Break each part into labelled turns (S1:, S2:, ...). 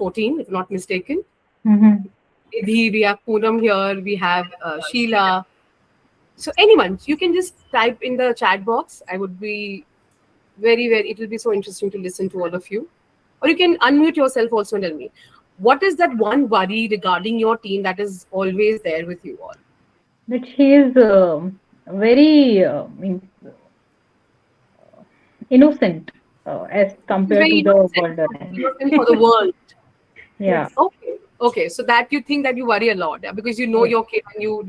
S1: 14, if not mistaken.
S2: Mm-hmm.
S1: We have Poonam here, we have Sheila. So anyone, you can just type in the chat box. I would be it will be so interesting to listen to all of you. Or you can unmute yourself also and tell me, what is that one worry regarding your teen that is always there with you all?
S2: That she is very innocent as
S1: She's
S2: compared
S1: very
S2: to the
S1: innocent,
S2: world around.
S1: innocent for the world.
S2: Yeah.
S3: Yes.
S1: Okay, okay. So that you think that you worry a lot, yeah, because you know
S2: Yes.
S1: your kid and you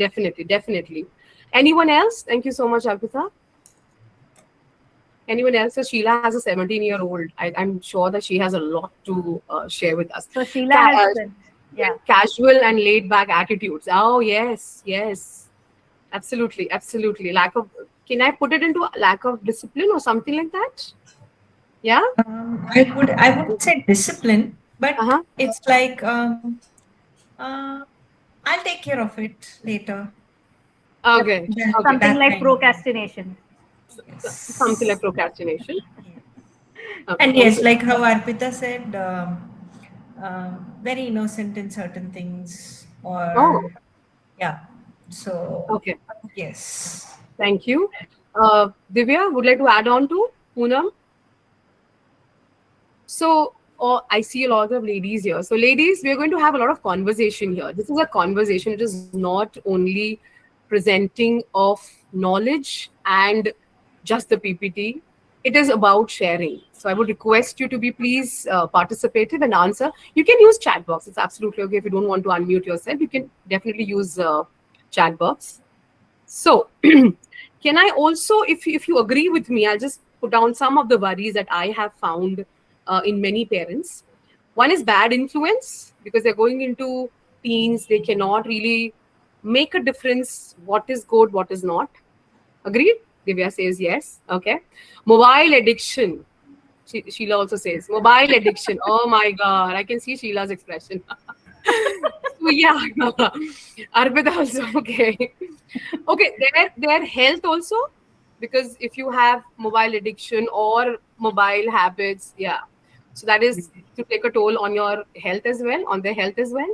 S1: definitely. Anyone else? Thank you so much, Arpita. Anyone else? So Sheila has a 17-year-old. I'm sure that she has a lot to share with us.
S3: So Sheila
S1: Ca-
S3: has
S1: uh,
S3: said, yeah.
S1: Casual and laid back attitudes. Oh, yes, yes. Absolutely, absolutely. Lack of, can I put it into lack of discipline or something like that? Yeah?
S4: I wouldn't say discipline, but
S1: Uh-huh.
S4: it's like uh, I'll take care of it later.
S1: Okay. Okay.
S3: Something
S4: That
S3: like
S4: kind of
S3: procrastination.
S1: Something like
S4: yes.
S1: procrastination.
S4: Yeah.
S1: Okay.
S4: And yes, like how Arpita said, very innocent in certain things,
S1: Oh,
S4: or yeah. So
S1: okay.
S4: yes.
S1: Thank you. Divya, would like to add on to Poonam? So, I see a lot of ladies here. So, ladies, we are going to have a lot of conversation here. This is a conversation. It is not only presenting of knowledge and just the PPT. It is about sharing. So, I would request you to be please participative and answer. You can use chat box. It's absolutely okay if you don't want to unmute yourself. You can definitely use chat box. So, can I also, if you agree with me, I'll just put down some of the worries that I have found in many parents. One is bad influence because they're going into teens, they cannot really make a difference what is good, what is not. Agreed? Divya says yes. Okay. Mobile addiction. Sheila also says mobile addiction. Oh my God. I can see Sheila's expression. So yeah, Arpita also okay. Okay, their health also, because if you have mobile addiction or mobile habits, yeah, so that is to take a toll on your health as well, on their health as well.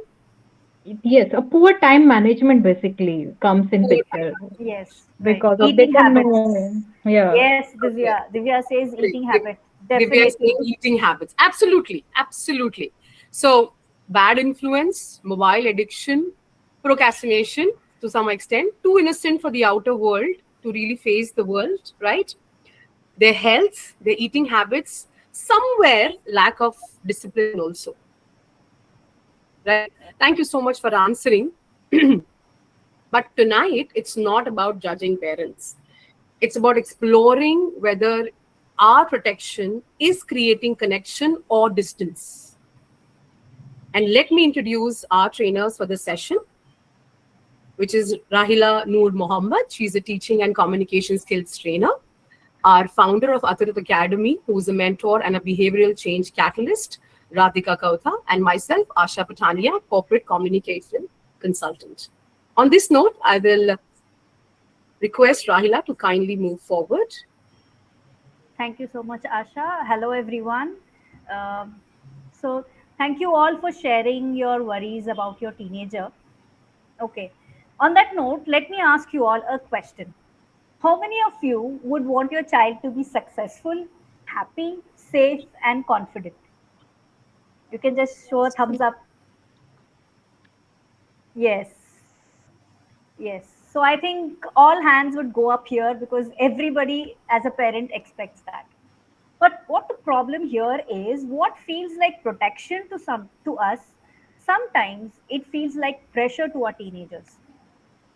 S2: Yes, a poor time management basically comes in
S1: Poor
S2: picture
S3: Yes, right.
S2: because of they
S3: Eating
S2: don't
S3: habits.
S2: know. Yeah.
S3: Yes,
S1: Okay,
S3: Divya. Divya says
S1: great.
S3: eating habit.
S1: Divya is
S3: Definitely.
S1: saying eating habits. Absolutely, absolutely. So bad influence, mobile addiction, procrastination to some extent, too innocent for the outer world to really face the world, right? Their health, their eating habits, somewhere lack of discipline also, right? Thank you so much for answering. But tonight, it's not about judging parents. It's about exploring whether our protection is creating connection or distance. And let me introduce our trainers for this session, which is Rahila Noor Mohammed. She's a teaching and communication skills trainer. Our founder of Atharit Academy, who's a mentor and a behavioral change catalyst, Radhika Kautha, and myself, Asha Patania, corporate communication consultant. On this note, I will request Rahila to kindly move forward.
S3: Thank you so much, Asha. Hello, everyone. Um, so, thank you all for sharing your worries about your teenager. Okay. On that note, let me ask you all a question. How many of you would want your child to be successful, happy, safe, and confident? You can just show a thumbs up. Yes. Yes. So I think all hands would go up here because everybody as a parent expects that. But what the problem here is what feels like protection to us, sometimes it feels like pressure to our teenagers.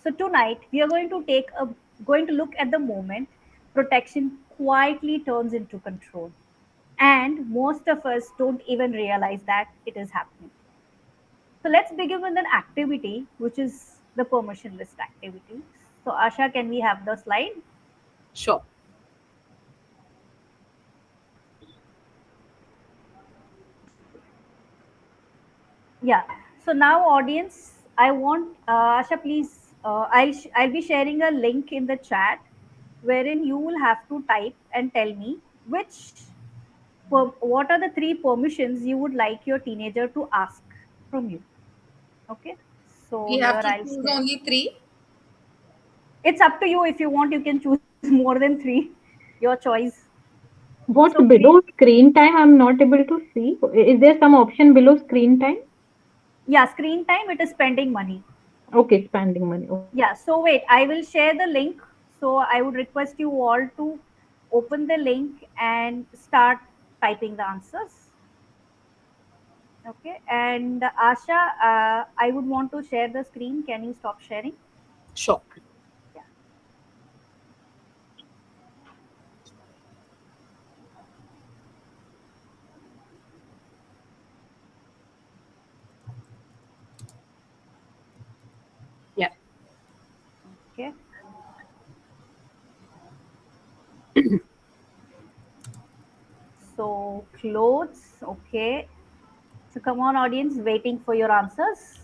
S3: So tonight we are going to look at the moment protection quietly turns into control. And most of us don't even realize that it is happening. So let's begin with an activity, which is the permission list activity. So Asha, can we have the slide?
S1: Sure.
S3: Yeah. So now, audience, I want Asha, please. I'll be sharing a link in the chat, wherein you will have to type and tell me which What are the 3 permissions you would like your teenager to ask from you? Okay. So
S4: We
S3: here
S4: have to
S3: I'll
S4: choose
S3: share.
S4: only three.
S3: It's up to you. If you want, you can choose more than 3. Your choice.
S2: What's
S3: So
S2: below screen time? I'm not able to see. Is there some option below screen time?
S3: yeah, screen time, it is spending money.
S2: Okay, spending money. Okay.
S3: Yeah, so wait, I will share the link. So I would request you all to open the link and start typing the answers. Okay, and Asha, I would want to share the screen. Can you stop sharing?
S1: Sure.
S3: Yeah.
S1: Yeah.
S3: Okay. So clothes. Okay. So come on, audience, waiting for your answers.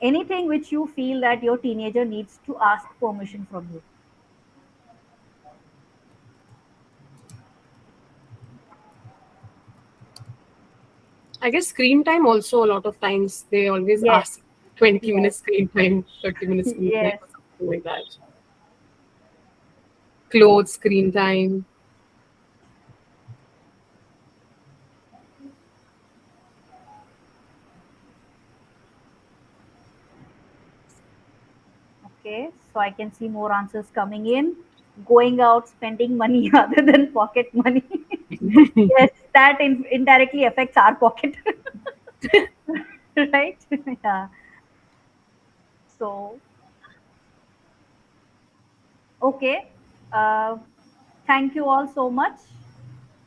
S3: Anything which you feel that your teenager needs to ask permission from you.
S1: I guess screen time also, a lot of times they always
S3: Yes.
S1: ask 20
S3: Yes.
S1: minutes screen time, 30 minutes screen time,
S3: Yes.
S1: or something like that. Clothes, screen time.
S3: Okay, so I can see more answers coming in. Going out, spending money other than pocket money. Yes, that indirectly affects our pocket, right? Yeah. So, okay. Uh, Thank you all so much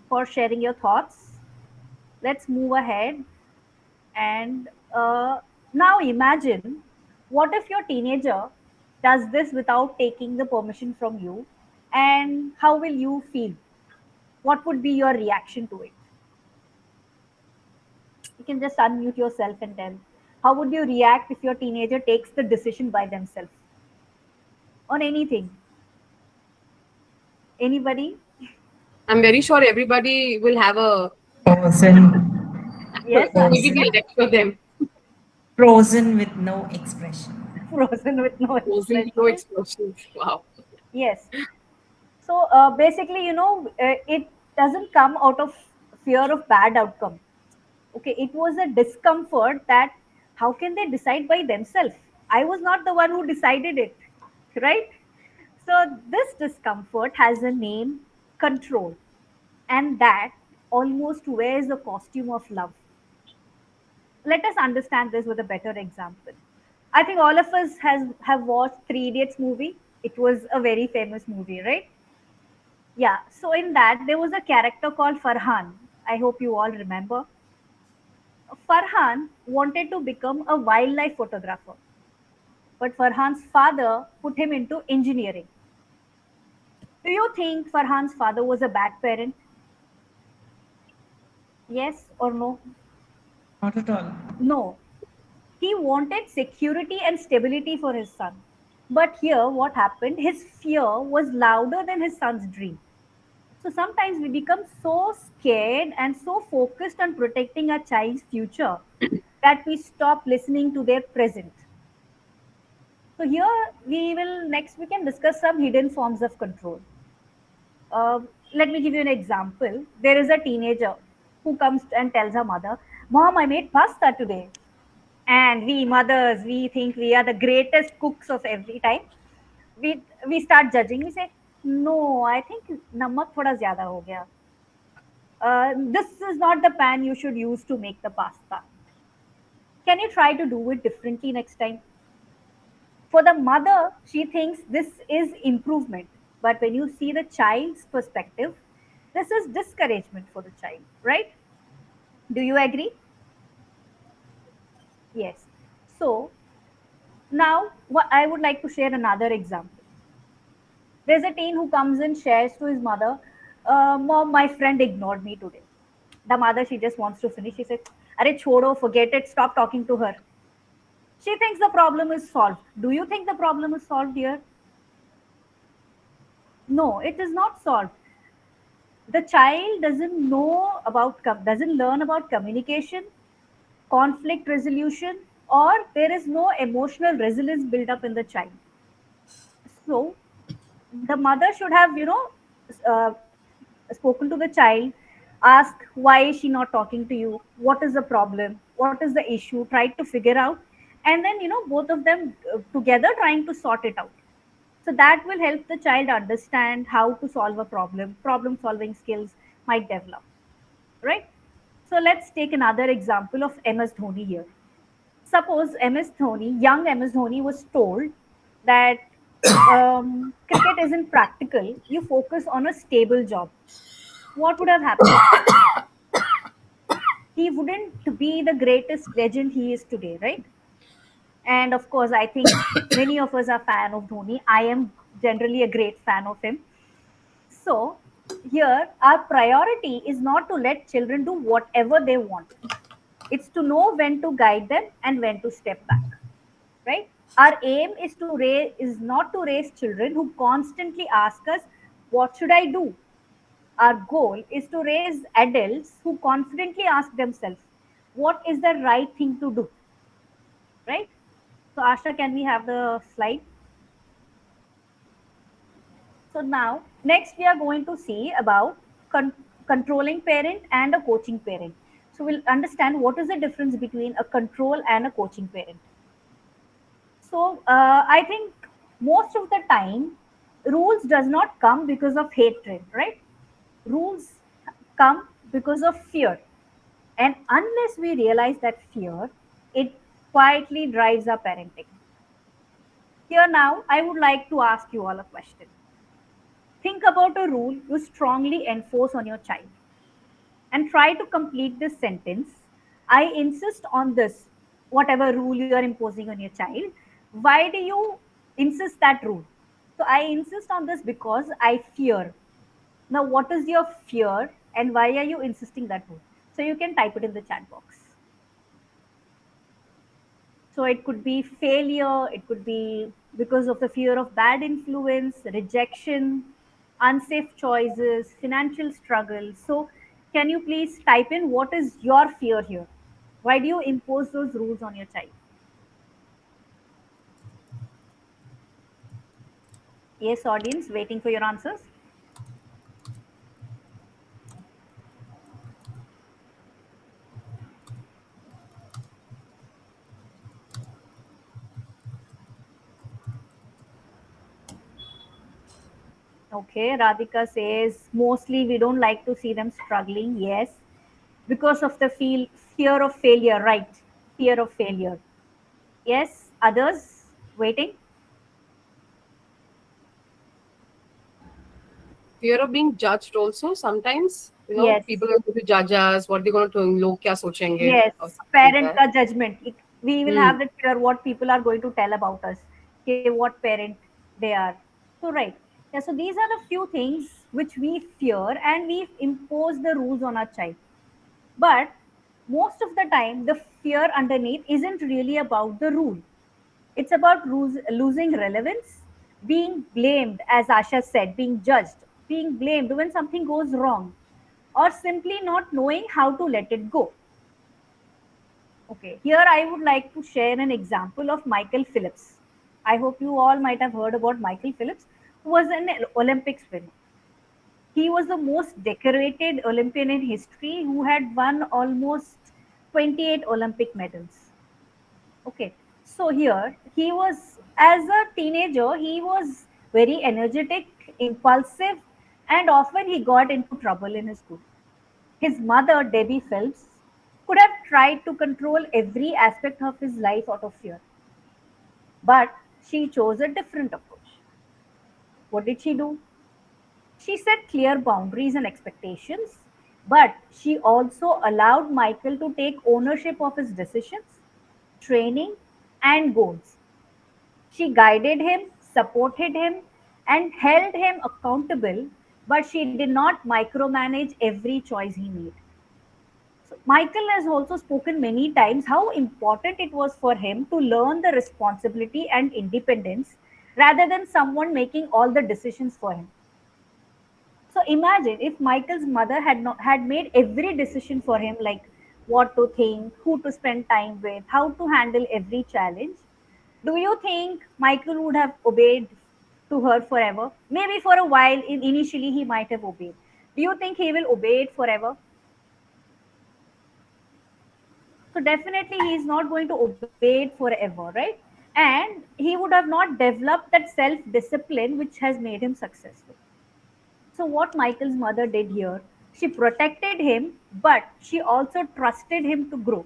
S3: for sharing your thoughts. Let's move ahead. And now imagine, what if your teenager does this without taking the permission from you? And how will you feel? What would be your reaction to it? You can just unmute yourself and tell. How would you react if your teenager takes the decision by themselves on anything? Anybody?
S1: I'm very sure everybody will have a
S4: Frozen.
S3: Yes,
S1: maybe
S3: Anusha?
S4: Frozen.
S1: we'll lecture them.
S4: Frozen with no expression.
S3: Frozen with no
S1: Posing no
S3: expression.
S1: expressions. Wow.
S3: Yes. So basically, it doesn't come out of fear of bad outcome. Okay, it was a discomfort that how can they decide by themselves? I was not the one who decided it, right? So this discomfort has a name, control, and that almost wears the costume of love. Let us understand this with a better example. I think all of us has have watched Three Idiots movie. It was a very famous movie, right? Yeah. So in that there was a character called Farhan. I hope you all remember. Farhan wanted to become a wildlife photographer, but Farhan's father put him into engineering. Do you think Farhan's father was a bad parent? Yes or no?
S4: Not at all.
S3: No. He wanted security and stability for his son. But here, what happened? His fear was louder than his son's dream. So sometimes we become so scared and so focused on protecting our child's future that we stop listening to their present. So here we can discuss some hidden forms of control. Uh, Let me give you an example. There is a teenager who comes and tells her mother, "Mom, I made pasta today." And we mothers, we think we are the greatest cooks of every time. We start judging. We say, "No, I think namak thoda zyada ho gaya. This is not the pan you should use to make the pasta. Can you try to do it differently next time?" For the mother, she thinks this is improvement. But when you see the child's perspective, this is discouragement for the child, right? Do you agree? Yes. So now what I would like to share another example. There's a teen who comes and shares to his mother, "Mom, my friend ignored me today." The mother, she just wants to finish. She says, "Arey chodo, forget it, stop talking to her." She thinks the problem is solved. Do you think the problem is solved here? No, it is not solved. the child doesn't learn about communication, conflict resolution, or there is no emotional resilience built up in the child. So the mother should have, uh, spoken to the child, ask why is she not talking to you, what is the problem, what is the issue, try to figure out, and then both of them together trying to sort it out. So that will help the child understand how to solve a problem solving skills might develop, right? So let's take another example of MS Dhoni here. Suppose young MS Dhoni was told that cricket isn't practical, you focus on a stable job. What would have happened? He wouldn't be the greatest legend he is today, right? And of course, I think many of us are fan of Dhoni. I am generally a great fan of him. So here, our priority is not to let children do whatever they want. It's to know when to guide them and when to step back, right? Our aim is not to raise children who constantly ask us, "What should I do?" Our goal is to raise adults who confidently ask themselves, "What is the right thing to do?" Right? So, Asha, can we have the slide? So now, next we are going to see about controlling parent and a coaching parent. So we'll understand what is the difference between a control and a coaching parent. So I think most of the time, rules does not come because of hatred, right? Rules come because of fear. And unless we realize that fear, it quietly drives our parenting. Here now, I would like to ask you all a question. Think about a rule you strongly enforce on your child and try to complete this sentence. I insist on this, whatever rule you are imposing on your child. Why do you insist that rule? So, I insist on this because I fear. Now, what is your fear and why are you insisting that rule? So, you can type it in the chat box. So it could be failure, it could be because of the fear of bad influence, rejection, unsafe choices, financial struggle. So can you please type in what is your fear here? Why do you impose those rules on your child? Yes, audience, waiting for your answers. Okay, Radhika says mostly we don't like to see them struggling. Yes, because of the fear of failure, right? Fear of failure. Yes, others waiting.
S1: Fear of being judged also sometimes.
S3: Yes,
S1: People are going to judge us. What they're going to do? Log kya sochenge?
S3: yes,
S1: Or something like
S3: parent
S1: that.
S3: ka judgment. We will
S1: Hmm.
S3: have that fear what people are going to tell about us, okay, what parent they are. So right. Yeah, so these are the few things which we fear and we impose the rules on our child. But most of the time, the fear underneath isn't really about the rule. It's about losing relevance, being blamed, as Asha said, being judged, being blamed when something goes wrong, or simply not knowing how to let it go. Okay, here I would like to share an example of Michael Phillips. I hope you all might have heard about Michael Phillips, who was an Olympics winner. He was the most decorated Olympian in history who had won almost 28 Olympic medals. Okay, so here he was, as a teenager, he was very energetic, impulsive, and often he got into trouble in his school. His mother, Debbie Phelps, could have tried to control every aspect of his life out of fear, but she chose a different approach. What did she do? She set clear boundaries and expectations, but she also allowed Michael to take ownership of his decisions, training, and goals. She guided him, supported him, and held him accountable, but she did not micromanage every choice he made. So Michael has also spoken many times how important it was for him to learn the responsibility and independence rather than someone making all the decisions for him. So So imagine if Michael's mother had made every decision for him, like what to think, who to spend time with, how to handle every challenge. Do you think Michael would have obeyed to her forever? Maybe for a while, initially he might have obeyed. Do you think he will obey it forever? So definitely he is not going to obey it forever, right? And he would have not developed that self-discipline which has made him successful. So what Michael's mother did here, she protected him, but she also trusted him to grow.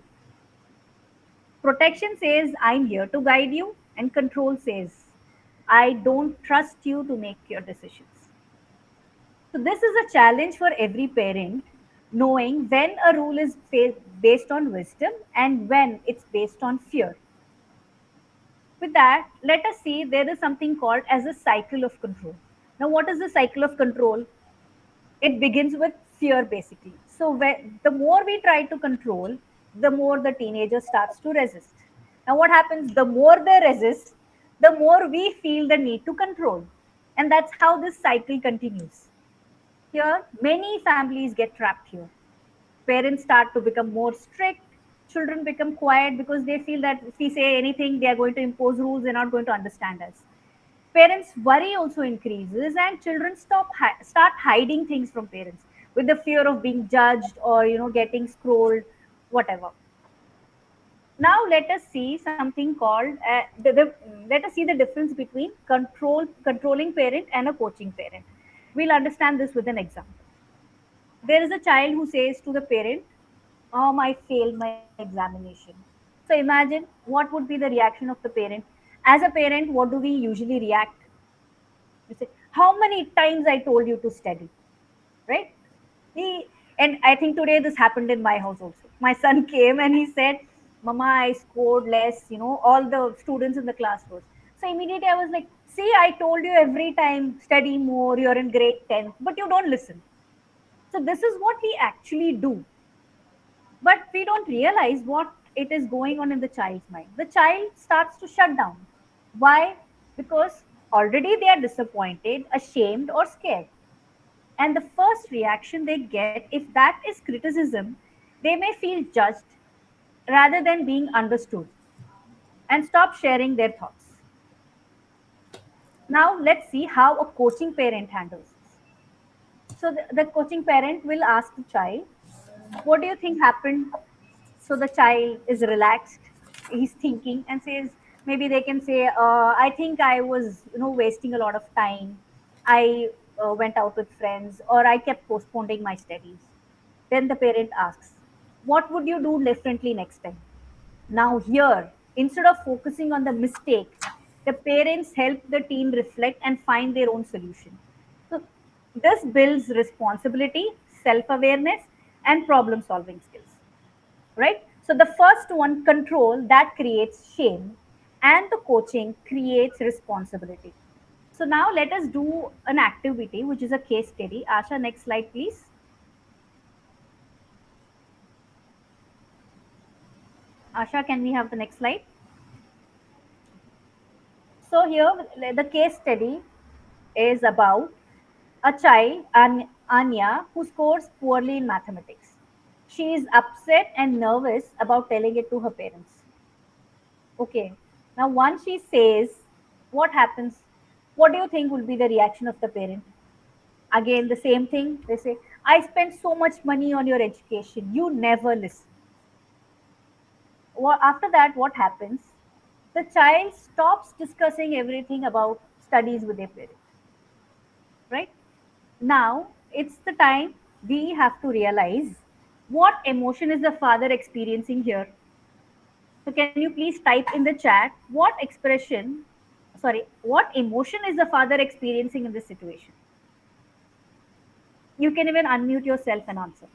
S3: Protection says, I'm here to guide you, and control says, I don't trust you to make your decisions. So, this is a challenge for every parent, knowing when a rule is based on wisdom and when it's based on fear. With that, let us see there is something called as a cycle of control. Now, what is the cycle of control? It begins with fear basically. So the more we try to control, the more the teenager starts to resist. Now what happens? The more they resist, the more we feel the need to control, and that's how this cycle continues. Here many families get trapped here. Parents start to become more strict, children become quiet because they feel that if we say anything they are going to impose rules, they're not going to understand us. Parents worry also increases, and children start hiding things from parents with the fear of being judged or getting scrolled, whatever. Now let us see something called let us see the difference between controlling parent and a coaching parent. We'll understand this with an example. There is a child who says to the parent, "Mom, I failed my examination." So imagine what would be the reaction of the parent. As a parent, what do we usually react? You say, "How many times I told you to study?" Right? He, and I think today this happened in my house also. My son came and he said, "Mama, I scored less, all the students in the class scores." So immediately I was like, "See, I told you every time, study more, you're in grade 10th, but you don't listen." So this is what we actually do. But we don't realize what it is going on in the child's mind. The child starts to shut down. Why? Because already they are disappointed, ashamed, or scared. And the first reaction they get, if that is criticism, they may feel judged rather than being understood and stop sharing their thoughts. Now, let's see how a coaching parent handles this. So, the coaching parent will ask the child, "What do you think happened?" So, the child is relaxed, he's thinking and says, maybe they can say, "I think I was, wasting a lot of time. I went out with friends, or I kept postponing my studies." Then the parent asks, "What would you do differently next time?" Now, here, instead of focusing on the mistake, the parents help the teen reflect and find their own solution. So, this builds responsibility, self awareness, and problem solving skills, right? So, the first one, control, that creates shame, and the coaching creates responsibility. So, now let us do an activity which is a case study. Asha, next slide, please. Asha, can we have the next slide? So here the case study is about a child, Anya, who scores poorly in mathematics. She is upset and nervous about telling it to her parents. Okay. Now once she says, what happens? What do you think will be the reaction of the parent? Again, the same thing. They say, "I spent so much money on your education. You never listen." Well, after that, what happens? The child stops discussing everything about studies with their parents, right? Now it's the time we have to realize what emotion is the father experiencing here. So can you please type in the chat what emotion is the father experiencing in this situation? You can even unmute yourself and answer.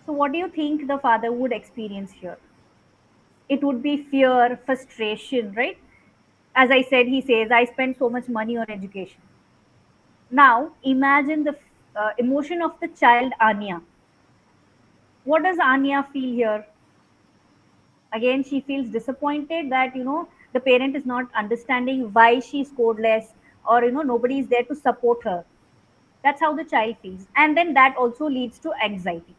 S3: So what do you think the father would experience here? It would be fear, frustration, right? As I said, he says, "I spent so much money on education." Now, imagine the emotion of the child Anya. What does Anya feel here? Again, she feels disappointed that, the parent is not understanding why she scored less, or nobody is there to support her. That's how the child feels, and then that also leads to anxiety.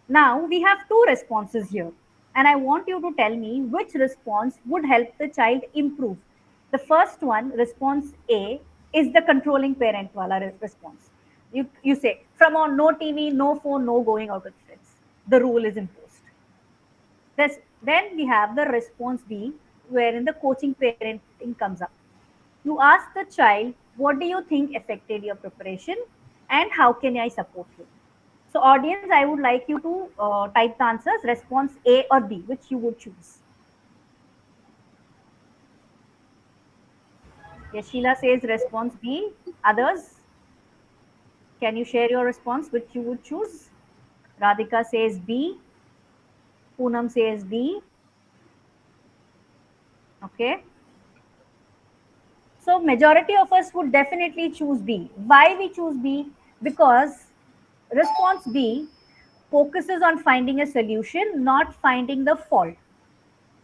S3: Now we have two responses here, and I want you to tell me which response would help the child improve. The first one, response A, is the controlling parent wala response. You say, from on, no TV, no phone, no going out with friends. The rule is imposed. Then we have the response B, wherein the coaching parenting comes up. You ask the child, what do you think affected your preparation and how can I support you? So, audience, I would like you to type the answers, response A or B, which you would choose. Yes, Sheila says response B. Others, can you share your response, which you would choose? Radhika says B. Poonam says B. Okay. So majority of us would definitely choose B. Why we choose B? Because response B focuses on finding a solution, not finding the fault.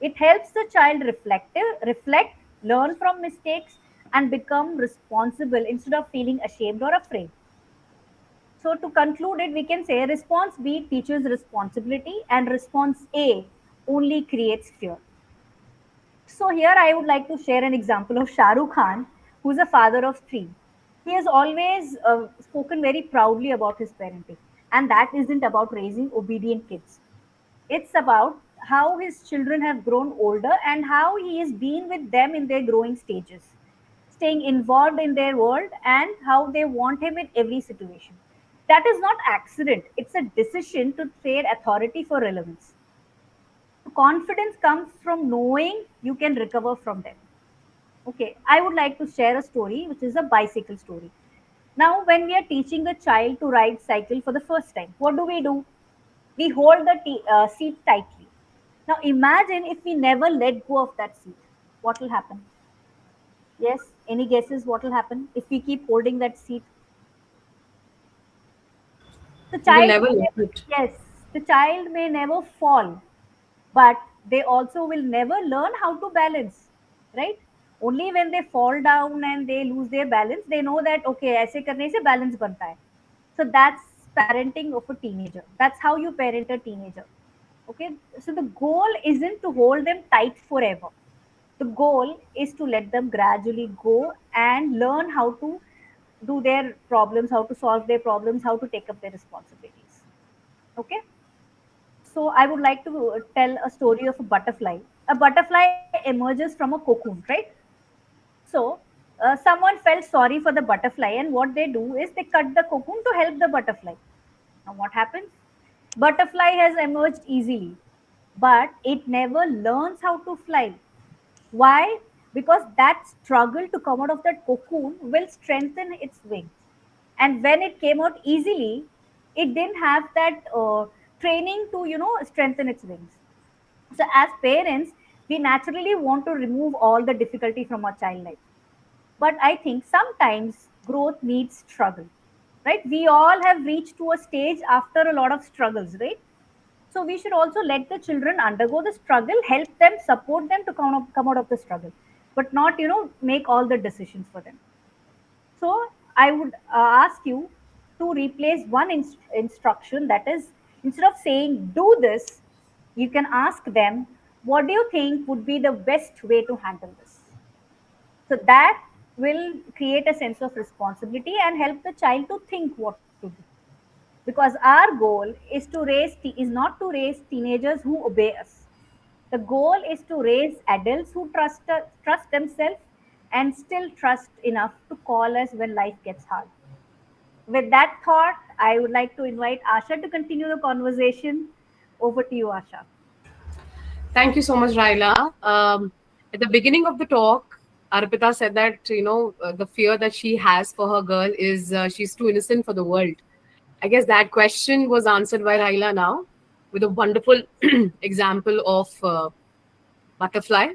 S3: It helps the child reflect, learn from mistakes, and become responsible instead of feeling ashamed or afraid. So to conclude it, we can say response B teaches responsibility and response A only creates fear. So here I would like to share an example of Shah Rukh Khan, who is a father of three. He has always spoken very proudly about his parenting, and that isn't about raising obedient kids. It's about how his children have grown older and how he has been with them in their growing stages, staying involved in their world and how they want him in every situation. That is not accident. It's a decision to trade authority for relevance. Confidence comes from knowing you can recover from them. Okay, I would like to share a story, which is a bicycle story. Now, when we are teaching a child to ride cycle for the first time, what do? We hold the seat tightly. Now, imagine if we never let go of that seat. What will happen? Yes, any guesses what will happen if we keep holding that seat? The
S1: You will
S3: child,
S1: never let it.
S3: yes, the child may never fall, but they also will never learn how to balance, right? Only when they fall down and they lose their balance, they know that okay, ऐसे करने से balance बनता है. So that's parenting of a teenager. That's how you parent a teenager. Okay, so the goal isn't to hold them tight forever. The goal is to let them gradually go and learn how to do their problems, how to solve their problems, how to take up their responsibilities. Okay. So I would like to tell a story of a butterfly. A butterfly emerges from a cocoon, right? So someone felt sorry for the butterfly, and what they do is they cut the cocoon to help the butterfly. Now what happens? Butterfly has emerged easily, but it never learns how to fly. Why? Because that struggle to come out of that cocoon will strengthen its wings. And when it came out easily, it didn't have that training to, strengthen its wings. So, as parents, we naturally want to remove all the difficulty from our child life. But I think sometimes growth needs struggle, right? We all have reached to a stage after a lot of struggles, right? So we should also let the children undergo the struggle, help them, support them to come out of the struggle, but not, make all the decisions for them. So I would ask you to replace one instruction, that is, instead of saying do this, you can ask them, what do you think would be the best way to handle this? So that will create a sense of responsibility and help the child to think what to do, because our goal is not to raise teenagers who obey us. The goal is to raise adults who trust themselves and still trust enough to call us when life gets hard. With that thought, I would like to invite Asha to continue the conversation. Over to you, Asha.
S1: Thank you so much, Raila. At the beginning of the talk, Arpita said that the fear that she has for her girl is she's too innocent for the world. I guess that question was answered by Raila now with a wonderful example of butterfly,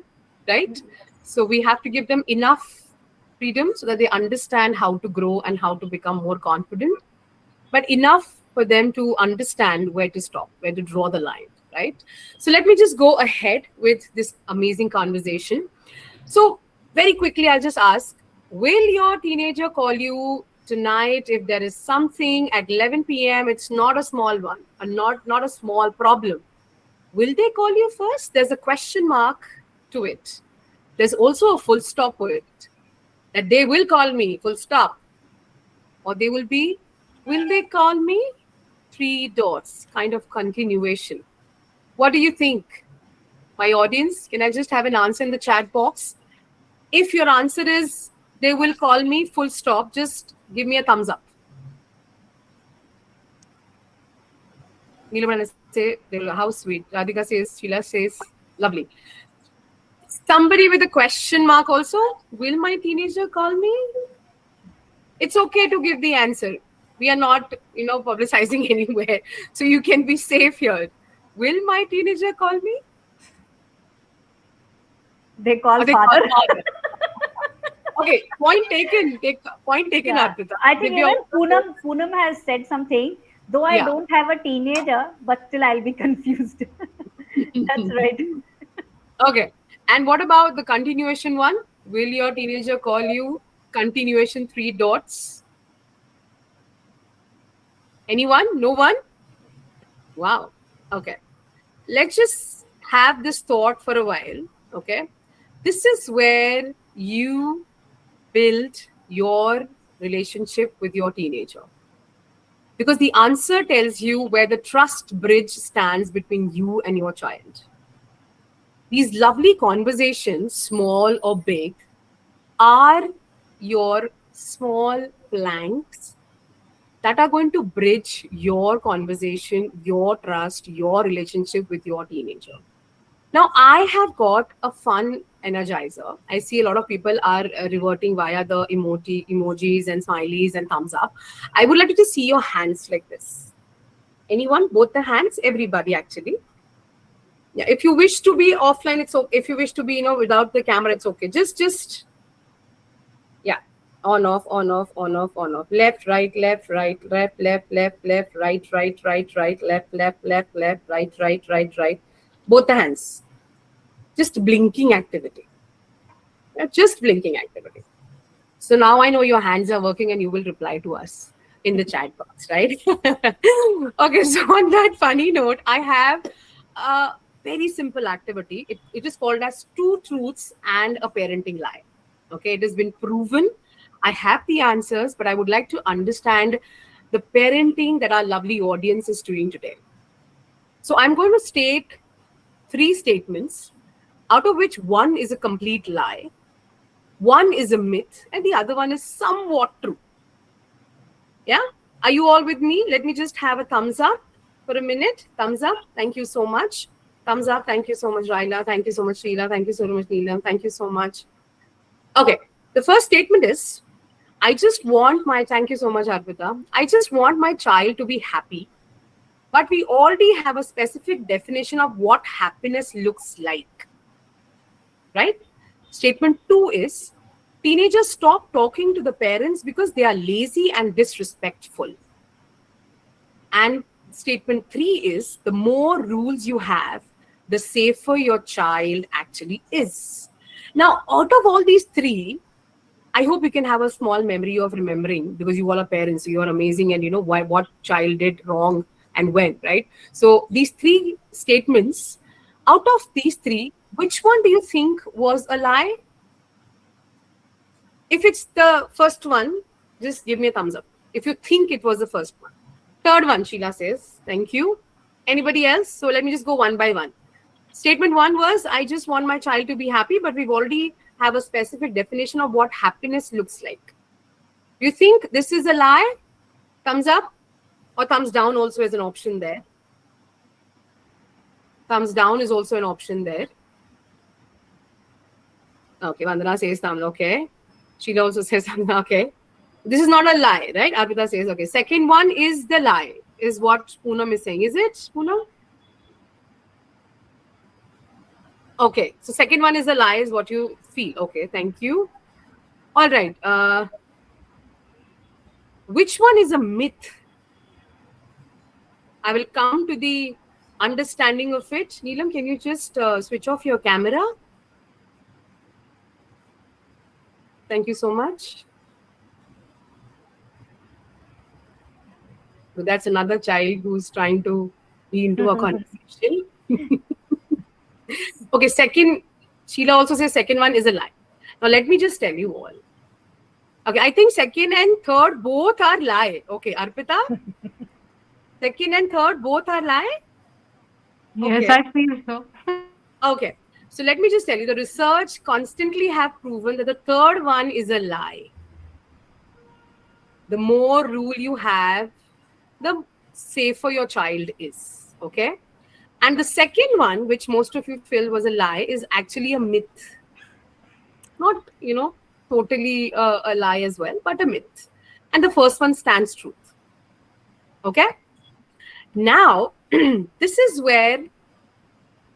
S1: right? So we have to give them enough freedom so that they understand how to grow and how to become more confident, but enough for them to understand where to stop, where to draw the line, right? So let me just go ahead with this amazing conversation. So very quickly, I'll just ask, Will your teenager call you tonight if there is something at 11 p.m.? It's not a small one, not a small problem. Will they call you first? There's a question mark to it. There's also a full stop for it. That they will call me, full stop. Or they will they call me? 3 dots, kind of continuation. What do you think? My audience, can I just have an answer in the chat box? If your answer is they will call me, full stop, just give me a thumbs up. Neelamana say, how sweet. Radhika says, Sheila says, lovely. Somebody with a question mark also. Will my teenager call me? It's okay to give the answer. We are not, publicizing anywhere. So you can be safe here. Will my teenager call me?
S3: They call
S1: Or they
S3: father.
S1: call father. Okay, point taken. Point taken,
S3: Yeah.
S1: Arpita.
S3: I think
S1: Divya
S3: even Poonam has said something. Though I
S1: Yeah.
S3: don't have a teenager, but still I'll be confused. That's right.
S1: Okay. And what about the continuation one? Will your teenager call you? Continuation 3 dots. Anyone? No one? Wow. Okay. Let's just have this thought for a while. Okay. This is where you build your relationship with your teenager. Because the answer tells you where the trust bridge stands between you and your child. These lovely conversations, small or big, are your small planks that are going to bridge your conversation, your trust, your relationship with your teenager. Now, I have got a fun energizer. I see a lot of people are reverting via the emojis and smileys and thumbs up. I would like to just see your hands like this. Anyone? Both the hands? Everybody, actually. Yeah. If you wish to be offline, it's okay. If you wish to be, without the camera, it's okay. Just. Yeah. On, off, on, off, on, off, on, off. Left, right, left, right, left, right, right. Both the hands. Just blinking activity. Yeah, just blinking activity. So now I know your hands are working and you will reply to us in the chat box, right? Okay, so on that funny note, I have a very simple activity. It is called as 2 truths and a parenting lie. Okay, it has been proven. I have the answers, but I would like to understand the parenting that our lovely audience is doing today. So I'm going to state 3 statements, out of which one is a complete lie, one is a myth, and the other one is somewhat true. Yeah? Are you all with me? Let me just have a thumbs up for a minute. Thumbs up. Thank you so much. Thumbs up. Thank you so much, Raila. Thank you so much, Sheila. Thank you so much, Neelam. Thank you so much. Okay. The first statement is, thank you so much, Arpita. I just want my child to be happy. But we already have a specific definition of what happiness looks like. Right? Statement 2 is, teenagers stop talking to the parents because they are lazy and disrespectful. And statement 3 is, the more rules you have, the safer your child actually is. Now, out of all these 3, I hope you can have a small memory of remembering, because you all are parents, so you are amazing and you know what child did wrong and when, right? So these 3 statements, out of these 3, which one do you think was a lie? If it's the first one, just give me a thumbs up. If you think it was the first one. Third one, Sheila says, thank you. Anybody else? So let me just go one by one. Statement 1 was, I just want my child to be happy, but we've already have a specific definition of what happiness looks like. You think this is a lie? Thumbs up or thumbs down also is an option there. Thumbs down is also an option there. Okay, Vandana says thumb, okay. Sheila also says thumb, okay. This is not a lie, right? Arpita says, okay. Second one is the lie, is what Poonam is saying. Is it, Poonam? Okay, so second one is a lie, is what you feel. Okay, thank you. All right. Which one is a myth? I will come to the understanding of it. Neelam, can you just switch off your camera? Thank you so much. So that's another child who's trying to be into a conversation. Okay, second, Sheila also says second one is a lie. Now let me just tell you all. Okay, I think second and third both are lie. Okay, Arpita, second and third both are lie.
S2: Yes,
S1: Okay.
S2: I feel so.
S1: Okay, so let me just tell you, the research constantly have proven that the third one is a lie. The more rule you have, the safer your child is. Okay, and the second one, which most of you feel was a lie, is actually a myth. Not, totally a lie as well, but a myth. And the first one stands truth. Okay, now this is where,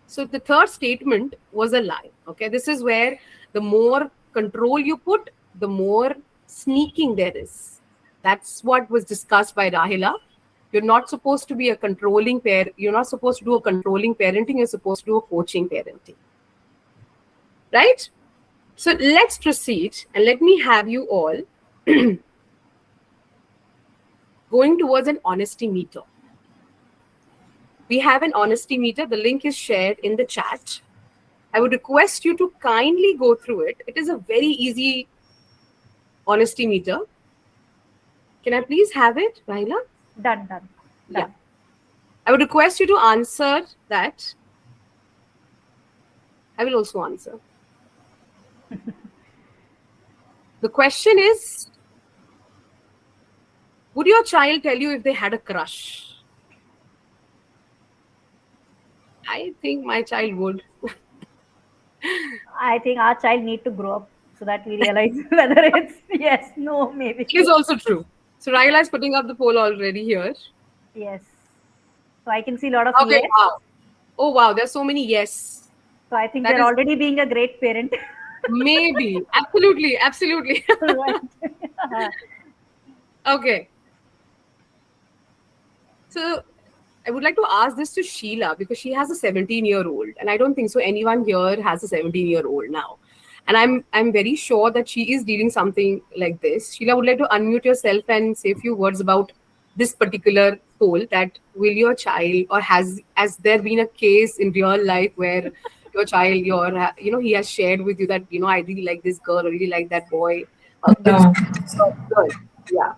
S1: so the third statement was a lie. Okay, this is where the more control you put, the more sneaking there is. That's what was discussed by Rahila. You're not supposed to be a controlling parent. You're not supposed to do a controlling parenting. You're supposed to do a coaching parenting. Right? So let's proceed, and let me have you all going towards an honesty meter. We have an honesty meter. The link is shared in the chat. I would request you to kindly go through it. It is a very easy honesty meter. Can I please have it, Rahila?
S3: Done.
S1: Yeah. I would request you to answer that. I will also answer. The question is, would your child tell you if they had a crush? I think my child would.
S3: I think our child need to grow up so that we realize whether it's yes, no, maybe.
S1: It is also true. So Rahila is putting up the poll already here.
S3: Yes. So I can see a lot of
S1: Okay,
S3: yes.
S1: wow. Oh, wow. There's so many yes.
S3: So I think
S1: That
S3: they're
S1: is-
S3: already being a great parent.
S1: Maybe. Absolutely. Absolutely.
S3: Right.
S1: Okay. So I would like to ask this to Sheila because she has a 17-year-old, and I don't think so anyone here has a 17-year-old now. And I'm very sure that she is dealing something like this. Sheila, would like to unmute yourself and say a few words about this particular poll, that will your child, or has there been a case in real life where your child, he has shared with you that, I really like this girl, or really like that boy.
S4: No.
S1: Girl. Yeah.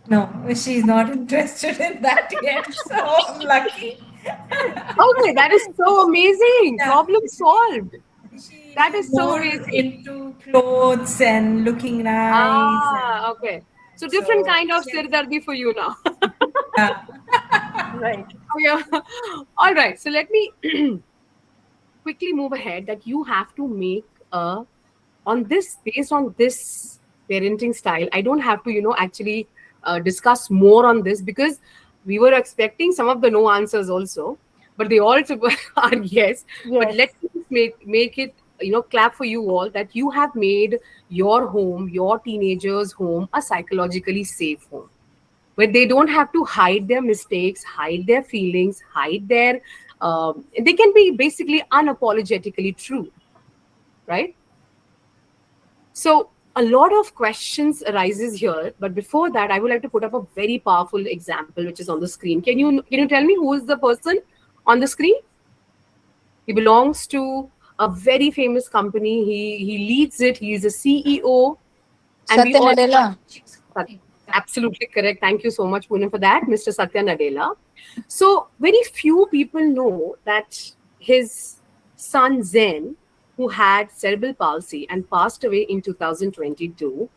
S4: No. She's not interested in that yet. So I'm lucky.
S1: Okay, that is so amazing.
S4: Yeah.
S1: Problem solved.
S4: She
S1: That is so
S4: more
S1: amazing.
S4: into clothes and looking nice.
S1: Okay. So different
S4: So,
S1: kind of
S4: she-
S1: sirdardi for you now.
S4: Yeah.
S3: Right.
S1: Yeah. All right. So let me quickly move ahead, that you have to make based on this parenting style. I don't have to, actually discuss more on this, because we were expecting some of the no answers also, but they all are yes. But
S3: Yes.
S1: let me make it, clap for you all, that you have made your home, your teenagers' home, a psychologically safe home, where they don't have to hide their mistakes, hide their feelings, hide their, they can be basically unapologetically true, right? So a lot of questions arises here, but before that, I would like to put up a very powerful example, which is on the screen. Can you tell me who is the person on the screen? He belongs to a very famous company. He leads it. He is a CEO. And we
S5: Satya
S1: all-
S5: Nadella.
S1: Absolutely correct. Thank you so much, Poonam, for that, Mr. Satya Nadella. So very few people know that his son Zen, who had cerebral palsy and passed away in 2022,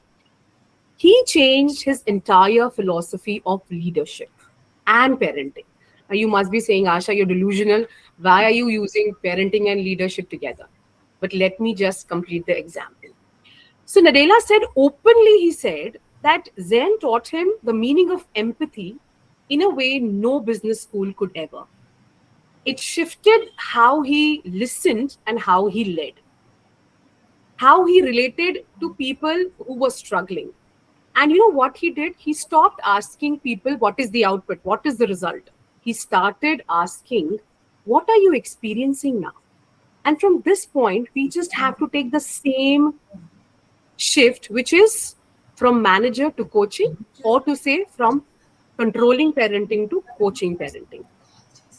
S1: he changed his entire philosophy of leadership and parenting. Now you must be saying, Asha, you're delusional. Why are you using parenting and leadership together? But let me just complete the example. So Nadella said openly, he said that Zen taught him the meaning of empathy in a way no business school could ever. It shifted how he listened and how he led, how he related to people who were struggling. And you know what he did? He stopped asking people, what is the output? What is the result? He started asking, what are you experiencing now? And from this point, we just have to take the same shift, which is from manager to coaching, or to say from controlling parenting to coaching parenting.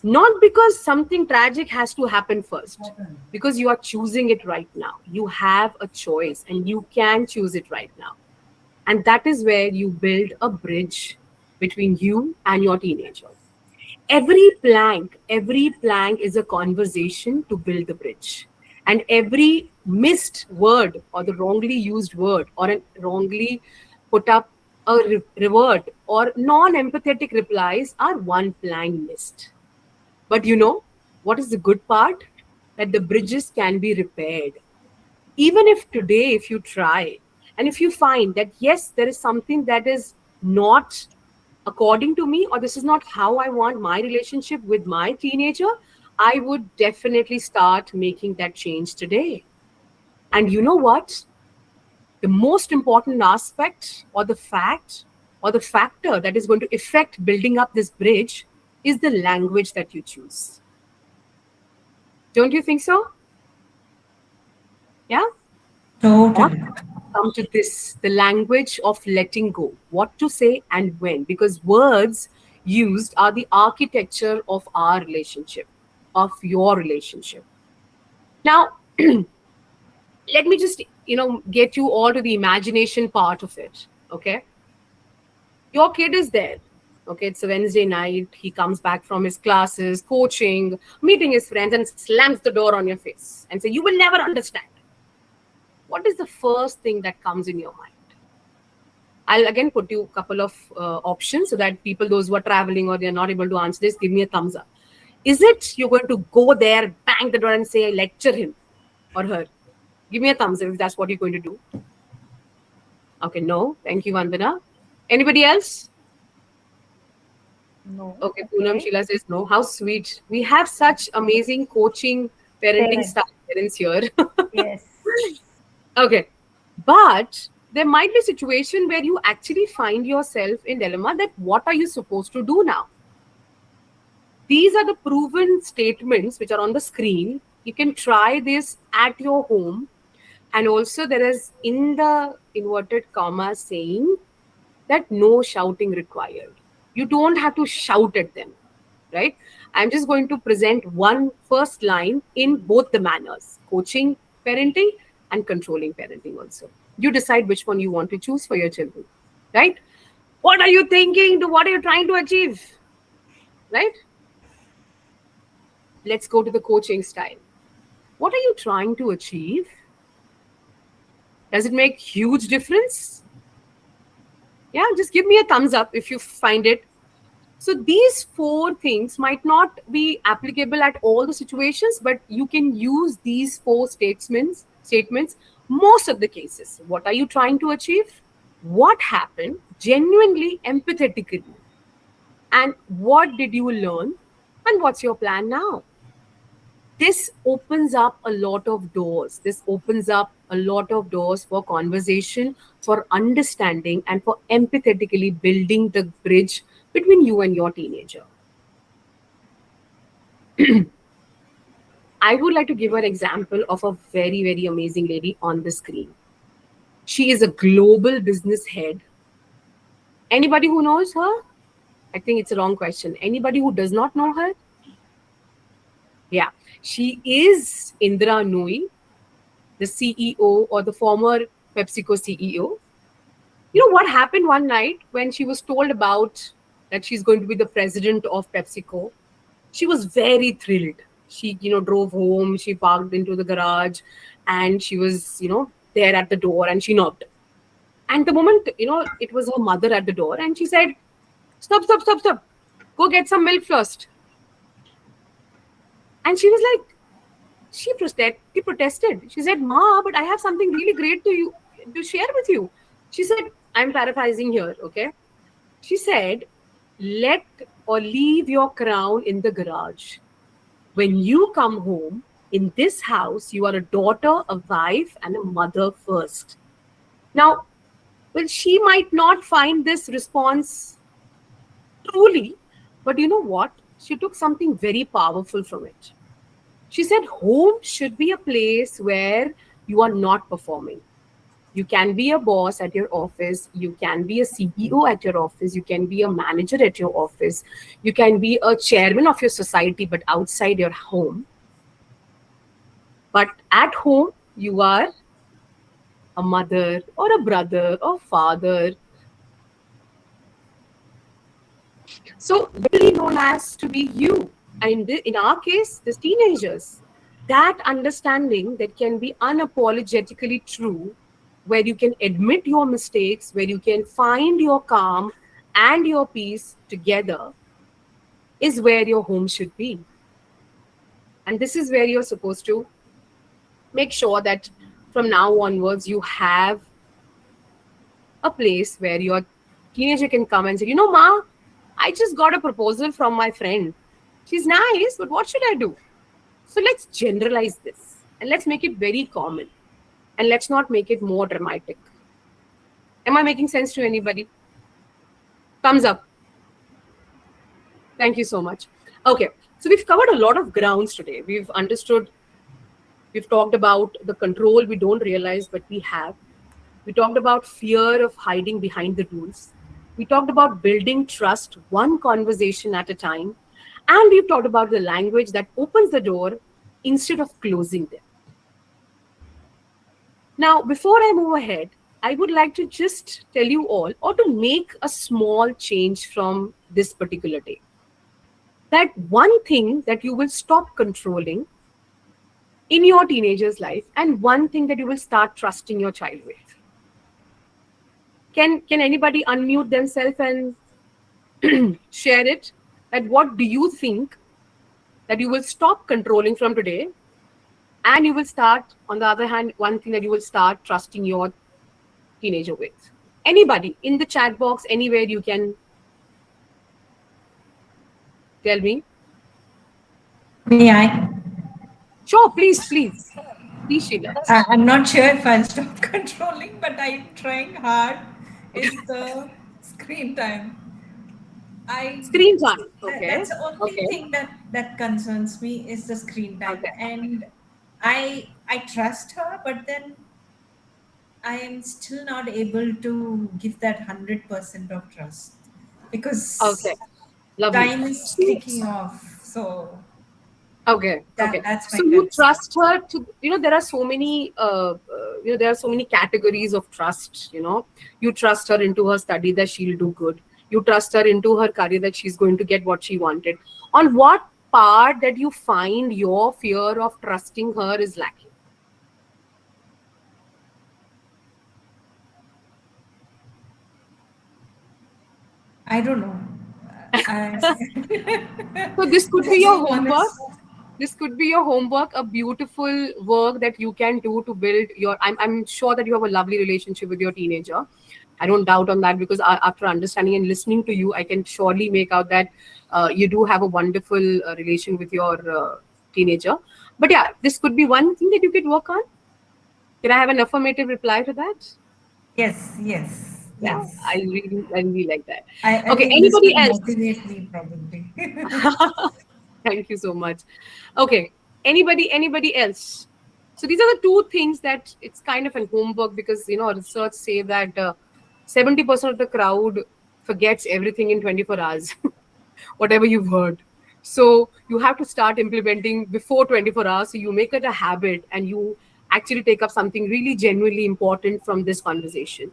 S1: Not because something tragic has to happen first, because you are choosing it right now. You have a choice and you can choose it right now. And that is where you build a bridge between you and your teenager. Every plank is a conversation to build the bridge. And every missed word or the wrongly used word or a wrongly put up a revert or non-empathetic replies are one plank missed. But you know what is the good part? That the bridges can be repaired. Even if today, if you try, and if you find that, yes, there is something that is not according to me, or this is not how I want my relationship with my teenager, I would definitely start making that change today. And you know what? The most important aspect or the fact or the factor that is going to affect building up this bridge is the language that you choose. Don't you think so? Yeah?
S4: Totally.
S1: Come to this, the language of letting go, what to say and when, because words used are the architecture of our relationship, of your relationship. Now, let me just, get you all to the imagination part of it. Okay. Your kid is there. Okay. It's a Wednesday night. He comes back from his classes, coaching, meeting his friends, and slams the door on your face and say, "You will never understand." What is the first thing that comes in your mind? I'll again put you a couple of options so that people, those who are traveling or they're not able to answer this, give me a thumbs up. Is it you're going to go there, bang the door and say, lecture him or her? Give me a thumbs up if that's what you're going to do. Okay, no. Thank you, Vandana. Anybody else?
S3: No.
S1: Okay, Poonam Sheila says no. How sweet. We have such amazing coaching, parenting
S3: Parents.
S1: style parents here.
S3: Yes.
S1: Okay. But there might be a situation where you actually find yourself in dilemma that what are you supposed to do now? These are the proven statements which are on the screen. You can try this at your home. And also there is in the inverted comma saying that no shouting required. You don't have to shout at them, right? I'm just going to present one first line in both the manners, coaching parenting and controlling parenting also. You decide which one you want to choose for your children, right? What are you thinking? What are you trying to achieve, right? Let's go to the coaching style. What are you trying to achieve? Does it make huge difference? Yeah, just give me a thumbs up if you find it. So these four things might not be applicable at all the situations, but you can use these four statements most of the cases. What are you trying to achieve? What happened? Genuinely, empathetically. And what did you learn? And what's your plan now? This opens up a lot of doors. This opens up a lot of doors for conversation, for understanding, and for empathetically building the bridge between you and your teenager. I would like to give an example of a very, very amazing lady on the screen. She is a global business head. Anybody who knows her? I think it's a wrong question. Anybody who does not know her? Yeah, she is Indra Nooyi, the CEO or the former PepsiCo CEO. You know what happened one night when she was told about that she's going to be the president of PepsiCo? She was very thrilled. She, drove home, she parked into the garage, and she was, there at the door and she knocked. And the moment, it was her mother at the door and she said, stop. Go get some milk first. And she was like, she protested. She said, Ma, but I have something really great to share with you. She said, I'm paraphrasing here, okay? She said, let or leave your crown in the garage. When you come home, in this house, you are a daughter, a wife, and a mother first. Now, well, she might not find this response truly, but you know what? She took something very powerful from it. She said, home should be a place where you are not performing. You can be a boss at your office. You can be a CEO at your office. You can be a manager at your office. You can be a chairman of your society, but outside your home. But at home, you are a mother or a brother or father. So, literally known as to be you. And in our case, the teenagers. That understanding that can be unapologetically true, where you can admit your mistakes, where you can find your calm and your peace together, is where your home should be. And this is where you're supposed to make sure that from now onwards you have a place where your teenager can come and say, you know, Ma, I just got a proposal from my friend. She's nice, but what should I do? So let's generalize this and let's make it very common and let's not make it more dramatic. Am I making sense to anybody? Thumbs up. Thank you so much. Okay, so we've covered a lot of grounds today. We've understood, we've talked about the control we don't realize but we have. We talked about fear of hiding behind the rules. We talked about building trust one conversation at a time. And we've talked about the language that opens the door instead of closing them. Now, before I move ahead, I would like to just tell you all, or to make a small change from this particular day. That one thing that you will stop controlling in your teenager's life, and one thing that you will start trusting your child with. Can anybody unmute themselves and share it? That what do you think that you will stop controlling from today, and you will start, on the other hand, one thing that you will start trusting your teenager with? Anybody in the chat box, anywhere you can tell me.
S4: May I?
S1: Sure, please, Sheila.
S4: I'm not sure if I'll stop controlling, but I'm trying hard. Is the screen time.
S1: Screen time. Okay.
S4: That's the only thing that concerns me is the screen time.
S1: Okay.
S4: And I trust her, but then I am still not able to give that 100% of trust because
S1: Lovely.
S4: time is ticking off. So
S1: okay.
S4: That's my
S1: so you
S4: concern.
S1: trust her to, there are so many, there are so many categories of trust. You trust her into her study that she'll do good. You trust her into her career that she's going to get what she wanted. On what part that you find your fear of trusting her is lacking?
S4: I don't know.
S1: So this could be your homework. This could be your homework, a beautiful work that you can do to build your, I'm sure that you have a lovely relationship with your teenager. I don't doubt on that, because after understanding and listening to you, I can surely make out that you do have a wonderful relation with your teenager. But yeah, this could be one thing that you could work on. Can I have an affirmative reply to that?
S4: Yes.
S1: Yeah, I really like that.
S4: I
S1: Okay,
S4: think this
S1: anybody
S4: will
S1: else?
S4: motivate me probably.
S1: Thank you so much. Okay, anybody else? So these are the two things that it's kind of an homework, because research say that 70% of the crowd forgets everything in 24 hours, whatever you've heard. So you have to start implementing before 24 hours. So you make it a habit and you actually take up something really genuinely important from this conversation.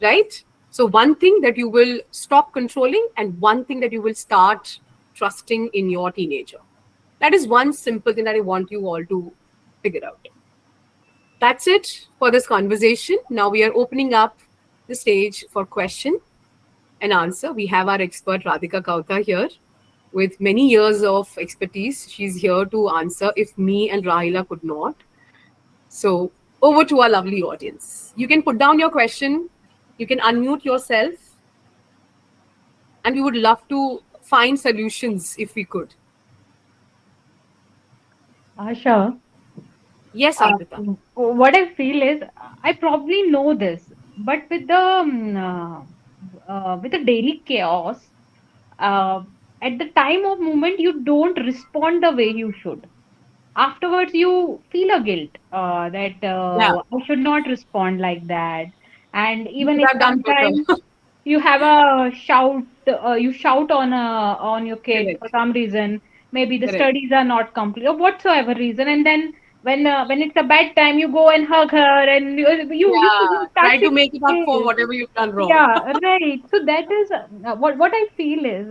S1: Right? So one thing that you will stop controlling, and one thing that you will start trusting in your teenager. That is one simple thing that I want you all to figure out. That's it for this conversation. Now we are opening up the stage for question and answer. We have our expert Radhika Kauta here with many years of expertise. She's here to answer if me and Rahila could not. So over to our lovely audience. You can put down your question. You can unmute yourself. And we would love to find solutions if we could.
S2: Asha.
S1: Yes, Arpita.
S2: What I feel is, I probably know this, but with the daily chaos, at the time of moment you don't respond the way you should. Afterwards you feel a guilt that
S1: Yeah,
S2: I should not respond like that. And
S1: you
S2: even
S1: could
S2: if
S1: have done better.
S2: sometimes you have a shout, you shout on your kid for
S1: Correct,
S2: some reason, maybe the
S1: correct.
S2: studies are not complete or whatsoever reason, and then when it's a bad time you go and hug her and you
S1: Yeah,
S2: touch
S1: try to
S2: his
S1: make it up for
S2: face.
S1: whatever you've done wrong.
S2: Yeah, right. So that is what I feel is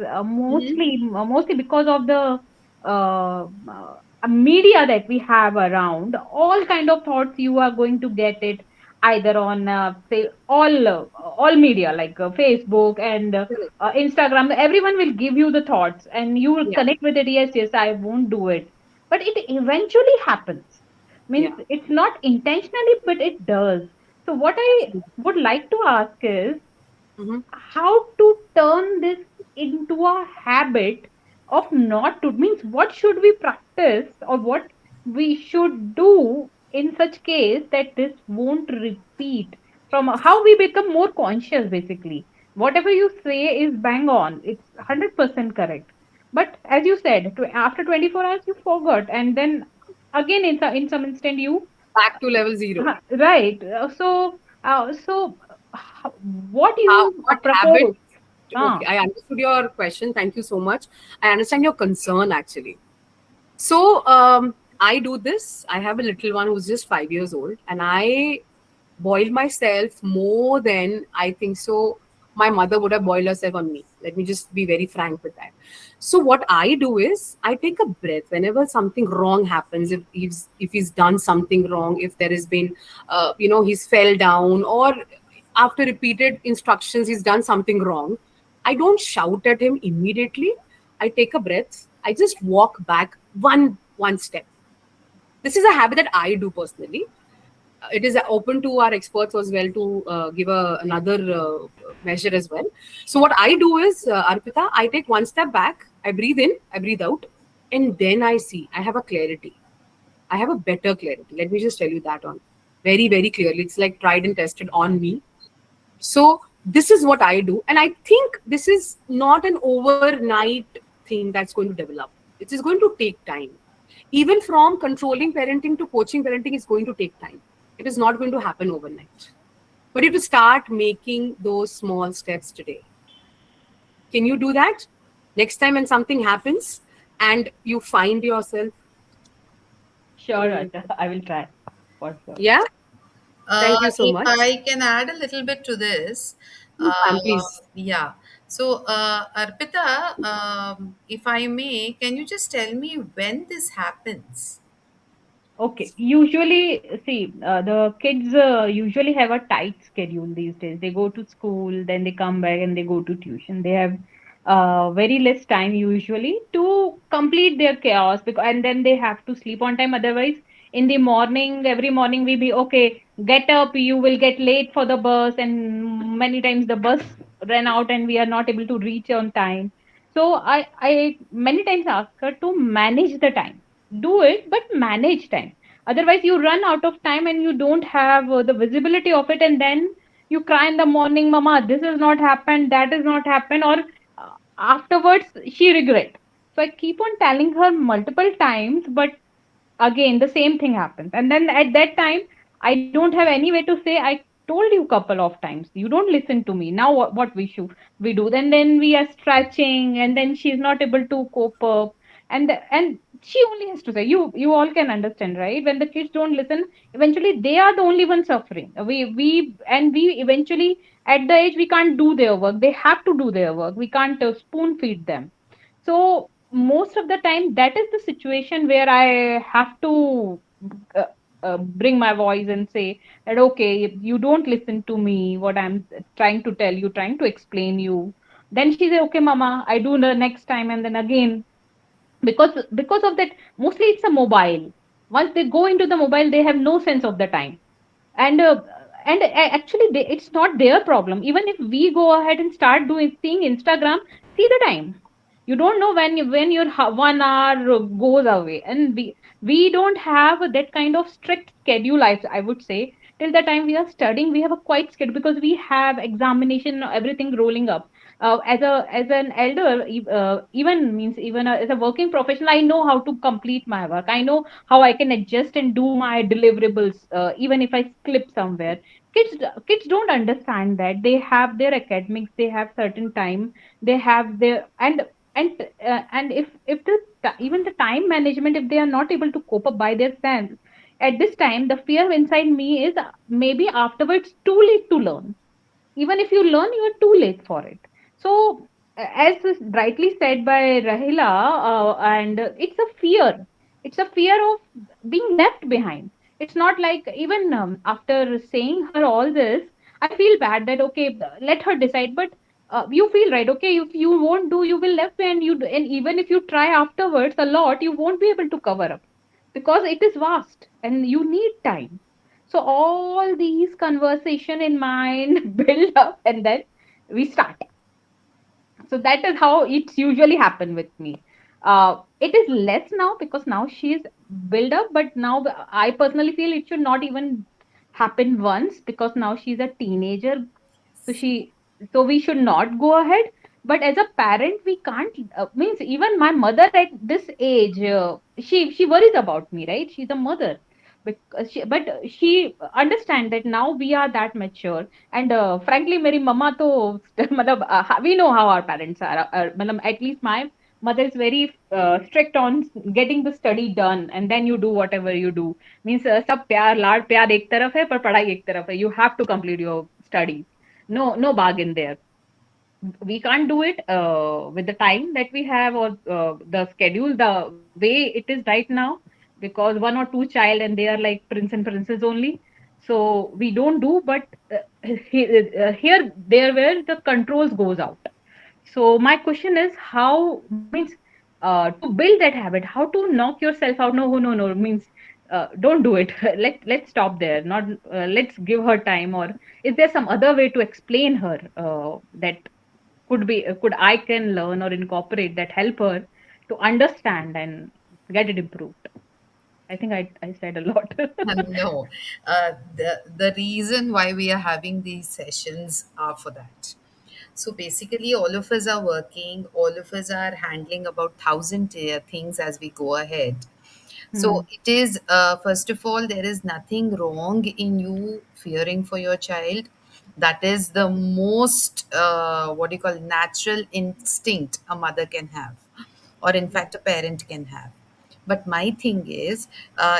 S1: Mhm.
S2: mostly because of the media that we have around. All kind of thoughts you are going to get it either on say all media like Facebook and
S1: Correct.
S2: Instagram. Everyone will give you the thoughts, and you will
S1: Yeah,
S2: connect with it. Yes, yes, I won't do it, but it eventually happens. Means
S1: yeah.
S2: it's not intentionally, but it does. So what I
S1: Absolutely.
S2: would like to ask is
S1: Hmm.
S2: how to turn this into a habit of not to means what should we practice or what we should do in such case that this won't repeat, from how we become more conscious basically. Whatever you say is bang on, it's 100% correct, but as you said after 24 hours you forgot, and then again in some instant you
S1: Back to level zero.
S2: right. So what
S1: How,
S2: you
S1: what habit?
S2: propose?
S1: Okay,
S2: Ah,
S1: I understood your question. Thank you so much. I understand your concern actually. So, I do this. I have a little one who's just 5 years old, and I boil myself more than I think so. My mother would have boiled herself on me. Let me just be very frank with that. So what I do is I take a breath whenever something wrong happens. If he's done something wrong, if there has been, he's fell down, or after repeated instructions he's done something wrong. I don't shout at him immediately. I take a breath. I just walk back one step. This is a habit that I do personally. It is open to our experts as well to give another measure as well. So what I do is, Arpita, I take one step back, I breathe in, I breathe out, and then I see I have a clarity. I have a better clarity. Let me just tell you that on very, very clearly. It's like tried and tested on me. So this is what I do, and I think this is not an overnight thing that's going to develop. It is going to take time. Even from controlling parenting to coaching parenting is going to take time. It is not going to happen overnight. But you have to start making those small steps today. Can you do that? Next time when something happens and you find yourself,
S2: sure,
S1: mm,
S2: Acha, I will try for sure.
S1: yeah, thank you so
S5: If
S1: much.
S5: I can add a little bit to this,
S1: Please, ma'am, please.
S5: yeah. So, Arpita, if I may, can you just tell me when this happens?
S2: Okay, usually, see, the kids usually have a tight schedule these days. They go to school, then they come back and they go to tuition. They have very less time usually to complete their chaos because, and then they have to sleep on time. Otherwise, in the morning, every morning we be okay, get up, you will get late for the bus, and many times the bus ran out and we are not able to reach on time. So I many times ask her to manage the time, do it, but manage time. Otherwise you run out of time and you don't have the visibility of it, and then you cry in the morning, mama, this has not happened, that has not happened, or afterwards she regret. So I keep on telling her multiple times, but again the same thing happens, and then at that time I don't have any way to say I told you couple of times, you don't listen to me. Now what we do, then we are stretching, and then she's not able to cope up, and she only has to say, you all can understand, right? When the kids don't listen, eventually they are the only ones suffering. We eventually at the age we can't do their work, they have to do their work, we can't spoon feed them. So most of the time that is the situation where I have to uh, bring my voice and say that okay, if you don't listen to me what I'm trying to tell you, trying to explain you, then she say okay mama, I do the next time, and then again because of that mostly it's a mobile. Once they go into the mobile they have no sense of the time, and actually it's not their problem. Even if we go ahead and start doing seeing Instagram, see the time, you don't know when your 1 hour goes away, and we don't have that kind of strict schedule. I would say till the time we are studying we have a quite schedule because we have examination everything rolling up. As an elder, even means even as a working professional, I know how to complete my work. I know how I can adjust and do my deliverables, even if I slip somewhere. Kids don't understand that. They have their academics, they have certain time, they have their and if even the time management, if they are not able to cope up by themselves at this time, the fear inside me is maybe afterwards too late to learn. Even if you learn, you are too late for it. So as is rightly said by Rahila, and it's a fear. It's a fear of being left behind. It's not like, even after saying her all this, I feel bad that okay, let her decide. But you feel right, okay, if you won't do, you will left behind. And even if you try afterwards a lot, you won't be able to cover up, because it is vast and you need time. So all these conversation in mind build up, and then we start. So that is how it's usually happen with me. It is less now because now she is built up, but now I personally feel it should not even happen once, because now she's a teenager. So so we should not go ahead. But as a parent, we can't, means even my mother at this age, she worries about me, right? She's a mother. But she understand that now we are that mature. And frankly, मेरी mama तो मतलब we know how our parents are. मतलब at least my mother is very strict on getting the study done, and then you do whatever you do. Means सब प्यार लाड प्यार एक तरफ है, पर पढ़ाई एक तरफ है. You have to complete your studies. No bargain there. We can't do it with the time that we have, or the schedule the way it is right now, because one or two child and they are like prince and princess only. So we don't do. But here there where the controls goes out. So my question is, how means to build that habit, how to knock yourself out. No, no, no, means don't do it. Let's stop there. Not let's give her time. Or is there some other way to explain her that could I can learn or incorporate that help her to understand and get it improved? I think I said a lot.
S5: No, the reason why we are having these sessions are for that. So basically, all of us are working, all of us are handling about 1,000 things as we go ahead.
S2: Hmm.
S5: So it is, first of all, there is nothing wrong in you fearing for your child. That is the most, what do you call, natural instinct a mother can have, or in fact, a parent can have. But my thing is,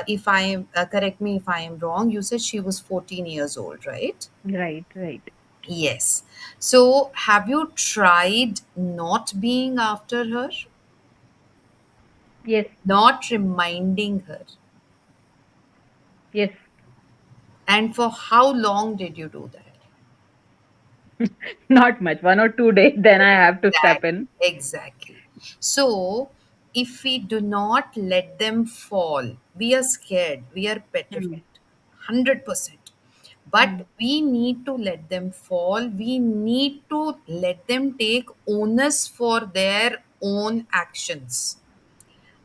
S5: if I am, correct me if I am wrong, you said she was 14 years old, right?
S2: Right, right.
S5: Yes. So have you tried not being after her,
S2: Yes,
S5: not reminding her?
S2: yes.
S5: And for how long did you do that?
S2: Not much. 1 or 2 days, then I have to step
S5: Exactly.
S2: in.
S5: Exactly. So, if we do not let them fall, we are scared, we are
S2: Hmm.
S5: petrified, 100%.
S2: Hmm.
S5: But we need to let them fall. We need to let them take onus for their own actions.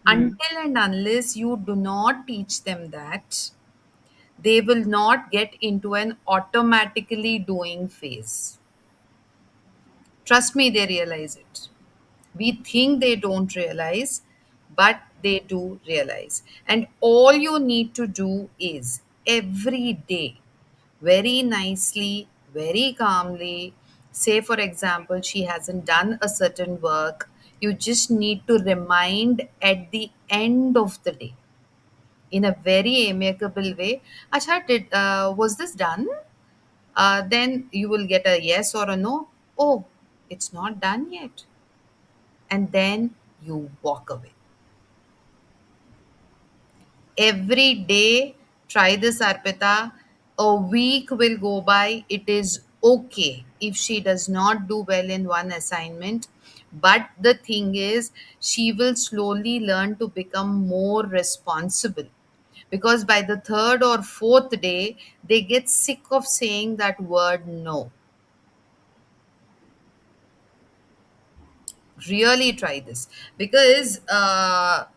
S2: Hmm.
S5: Until and unless you do not teach them that, they will not get into an automatically doing phase. Trust me, they realize it. We think they don't realize, but they do realize. And all you need to do is every day, very nicely, very calmly, say, for example, she hasn't done a certain work, you just need to remind at the end of the day in a very amicable way. Acha, was this done? Then you will get a yes or a no. Oh, it's not done yet. And then you walk away. Every day, try this, Arpita. A week will go by. It is okay if she does not do well in one assignment. But the thing is, she will slowly learn to become more responsible. Because by the third or fourth day, they get sick of saying that word no. Really try this, because I